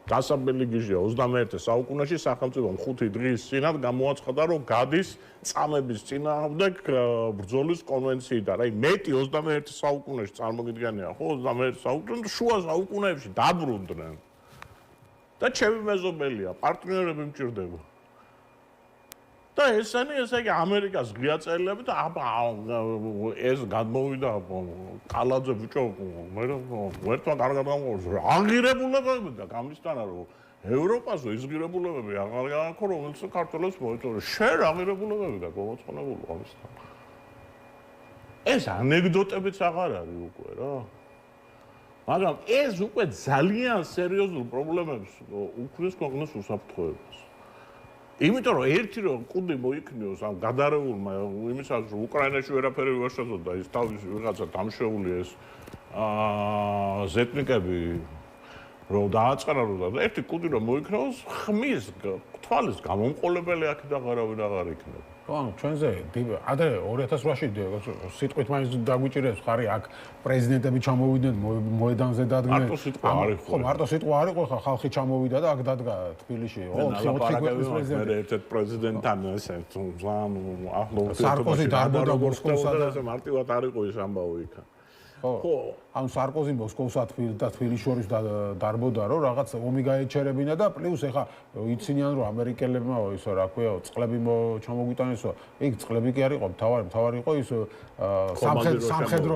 დასაბელი გიჟია 21 საუკუნეში სახელმწიფომ 5 დღის წინათ გამოაცხადა რომ გადის წამების წინააღმდეგ ბრძოლის კონვენციიდან. აი მეტი 21 საუკუნეში წარმოგიდგენია ხო 21 საუკუნეში შუა საუკუნეებში დაბრუნდნენ. და ჩემი მეზობელია, პარტნიორები მჭირდება. და ესენი ესე იგი ამერიკას ღია წერილები და ეს გადმოვიდა კალაძე ბიჭო მე ერთმა კარგად გამოვიდა აღირებულებები და გამისთანა რომ ევროპაზე ის ღირებულებები აღარ გააქო რომელიც საქართველოს მოიწორო შენ აღირებულებები და გამოწყონებული ამისთან ეს ანეკდოტებიც აღარ არის უკვე რა მაგრამ ეს უკვე ძალიან სერიოზულ პრობლემებს უქმნის ქვეყნის უსაფრთხოებას იმიტომ რომ ერთი რომ კუდი მოიქნიოს ამ გადარეულმა იმისაც რომ უკრაინაში ვერაფერი ვერ შეძლო ის თავის ვიღაცა დამშეული ეს ზეტნიკები რომ დააწყარა რომ ერთი კუდი რომ მოიქნიოს ხმის თვალის გამომყოლებელი აქ და აღარავინ აღარ იქნება ხო ჩვენზე ადრე 2008-ში სიტყვით მაინც დაგვიჭირებს ხარი აქ პრეზიდენტები ჩამოვიდნენ მოედანზე დადგნენ მარტო სიტყვა არ იყო ხო მარტო სიტყვა არ იყო ხალხი ჩამოვიდა და აქ დადგა თბილისში 4 ქვეყნის პრეზიდენტი მე ერთ პრეზიდენტთან ესე ძალიან ახლო სარკოზი დარბოდა მოსკოვსა და მარტივად არ იყო ეს ამბავი იქ ხო ანუ სარკოზი მოსკოვსა და თბილისს შორის დარბოდა რომ რაღაც ომი გაეჩერებინა და პლუს ეხა იცინიან რომ ამერიკელებმა ისო რა ქვია წყლები ჩამოგვიტანესო იქ წყლები კი არ იყო მთავარი იყო ის სამხედრო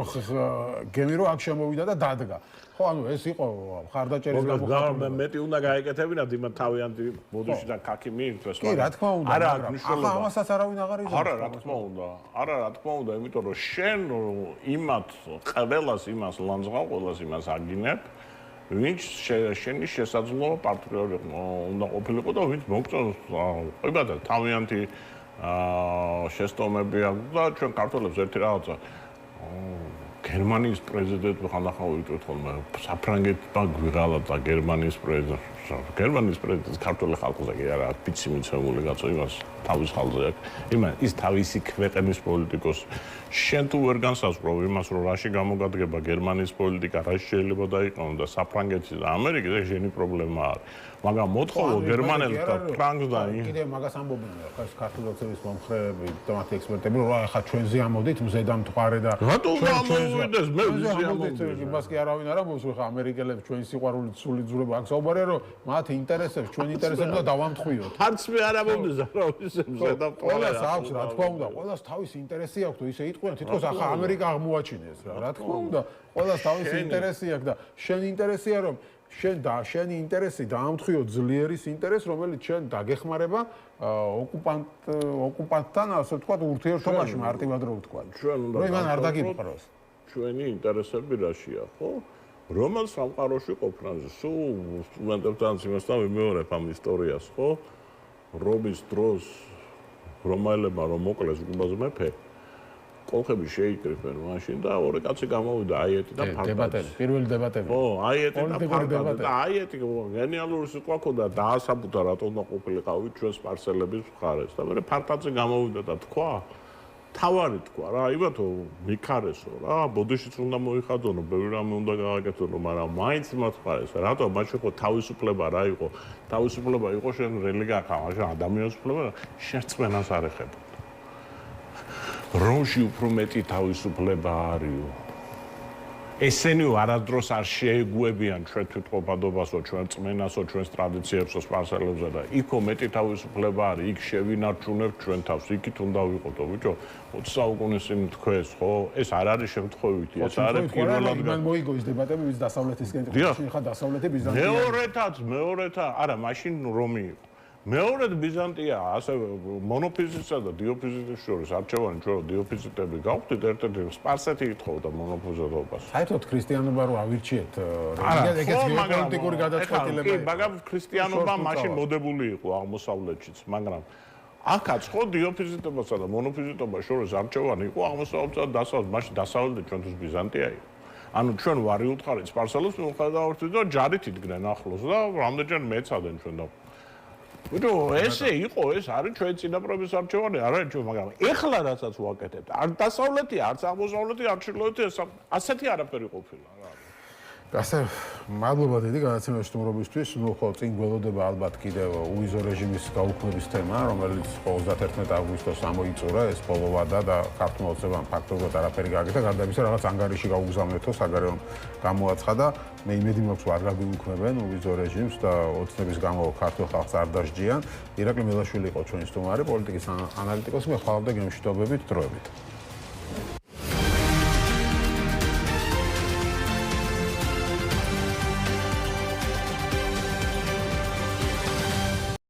გემი რომ აქ შემოვიდა და დადგა ხო ანუ ეს იყო ხარდაჭერის გამოხატვა მეტი უნდა გაეკეთებინათ იმ თავიანთი მოდუში და ქაქი მიიღეს კი რა თქმა უნდა არა ახლა ამასაც არავინ აღარ იზამს არა რა თქმა უნდა იმიტომ რომ შენ იმათ ყველას იმას ლანძღავ იმას აგინებ ვინც შენი შესაძლო პარტნიორი უნდა ყოფილიყო და ვინც მოგწონს ყובადა თავიანთი შესტომები აქვს და ჩვენ ქართველებს ერთი რაღაცა გერმანიის პრეზიდენტი ხანდახან ვიტყვით ხოლმე საფრანგეთმა გვიღალა და გერმანიის პრეზიდენტი გერმანიის პრეზიდენტი ქართული ხალხზე კი არა პიცი მიცემული კაცო იმას თავის ხალხზე აქვს ის თავისი ქვეყნის პოლიტიკოს შენ თუ ვერ განსაზღვრობ იმას რომ რაში გამოგადგება გერმანიის პოლიტიკა რა შეიძლება დაიყენო და საფრანგეთის და ამერიკის ეს შენი პრობლემა არის მაგრამ მოთხოვო გერმანელს და ფრანგს და კიდე მაგას ამბობენ ხა ეს ქართული ოცნების მომხრეები დიპლომატი ექსპერტები რომ ხა ჩვენზე ამოდით მზედამთვარე და რატო გამოვიდეს მე ვიზი ამოვიდეს იმას კი არავინ არ ამბობს ხა ამერიკელებს ჩვენ სიყვარული სული ძრება აქ საუბარია რომ მათ ინტერესებს ჩვენ ინტერესებს და დავამთხვიოთ არც მე არ ამბობდეს არა ის მზედამთვარე ყველას აქვს რა თქმა უნდა ყველას თავისი ინტერესი აქვს თუ ისე იტყვიან თითქოს ახლა ამერიკა აღმოაჩინეს რა თქმა უნდა ყველას თავისი ინტერესი აქვს და შენ ინტერესია რომ შენი ინტერესი დაამთხვიო ძლიერის ინტერესს რომელიც შენ დაგეხმარება ოკუპანტთან ასე ვთქვათ ურთიერთობაში მარტივად რო ვთქვათ ჩვენ უნდა რომ იმან არ დაგიბროს ჩვენი ინტერესები რაშია ხო რომელ სამყაროში ყოფნაზე სულ სტუდენტებთან იმასთან ვიმეორებ ამ ისტორიას ხო რომის დროს რომაელებმა რომ მოკლეს უკუბაზე მეფე კოლხები შეიკრიფენ მაშინ და ორი კაცი გამოვიდა აიეტი და ფარტატი პირველი დებატები ხო აიეტი და ფარტატი და აიეტი გენიალური სიტყვა ქონდა დაასაბუთა რატომ უნდა ყოფილიყავით ჩვენ სპარსელების მხარეს და მე ფარტატი გამოვიდა და თქვა თავარი თქვა რა აიბათო მიქარესო რა ბოდიშიც უნდა მოიხადონო ბევრი რამე უნდა გააკეთო მაგრამ მაინც მოთხარეს რატო მაშინ ხო თავისუფლება რა იყო თავისუფლება იყო შენ რელიგია ხარ მაშინ ადამიანის უფლება შერწმენას არ ეხება რომში უფრო მეტი თავისუფლება არისო ესენი არადროს არ შეეგუებიან ჩვენ თვითყოფადობასო ჩვენ წმენასო ჩვენს ტრადიციებსო სპარსელებზე და იქო მეტი თავისუფლება არის იქ შევინარჩუნებთ ჩვენ თავს იქით უნდა ვიყოდო ბიჭო 20 საუკუნის წინ თქვეს ხო ეს არ არის შემთხვევითი ეს არის პირველად მან მოიგო ის დებატები ვის დასავლეთისკენ მაშინ ხა დასავლეთი ბიზანტია მეორეთა არა მაშინ რომი იყო მეორედ ბიზანტია ასე მონოფიზიტსა და დიოფიზიტის შორის არჩევანი ჩვენ დიოფიზიტები გავხდით ერთ-ერთი სპარსეთი ითხოვდა მონოფიზიტობას. საერთოდ ქრისტიანობა რო ავირჩიეთ ეგეც გეოპოლიტიკური გადაწყვეტილება კი, მაგრამ ქრისტიანობა მაშინ მოდებული იყო აღმოსავლეთშიც, მაგრამ აქაც ხო დიოფიზიტობასა და მონოფიზიტობას შორის არჩევანი იყო აღმოსავლეთსა და დასავლეთ, მაშინ დასავლეთი ჩვენთვის ბიზანტია იყო. ანუ ჩვენ ვარი უთხარით სპარსელებს მიუხედავად და ჯარით იდგნენ ახლოს და რამდენჯერ მეცადენ ჩვენ და ბიჭო, ესე იყო, ეს არის ჩვენი წინაპრების არჩევანი, არა ჩვენ, მაგრამ ეხლა რასაც ვაკეთებთ, არ დასავლეთი, არც აღმოსავლეთი, არ ჩრდილოეთი, ასეთი არაფერი ყოფილა რა. ასე მადლობა დიდი გადაცემის სტუმრობისთვის. ნუ ხო წინ გველოდება ალბათ კიდევ უვიზო რეჟიმის გაუქმების თემა, რომელიც 31 აგვისტოს ამოიწურა, ეს ბოლოვადა და ქართულმა ოცნებამ ფაქტობრივად არაფერი გააკეთა, გარდა იმისა, რაღაც ანგარიში გაუგზავნეთო, საგარეო გამოაცხადა. მე იმედი მაქვს, რომ არ გაგიუქმებენ უვიზო რეჟიმს და ოცნების გამო ქართულ ხალხს არ დასჯიან. ირაკლი მელაშვილი იყო ჩვენი სტუმარი, პოლიტიკის ანალიტიკოსი, მე ხვალავდა გემშვიდობებით დროებით.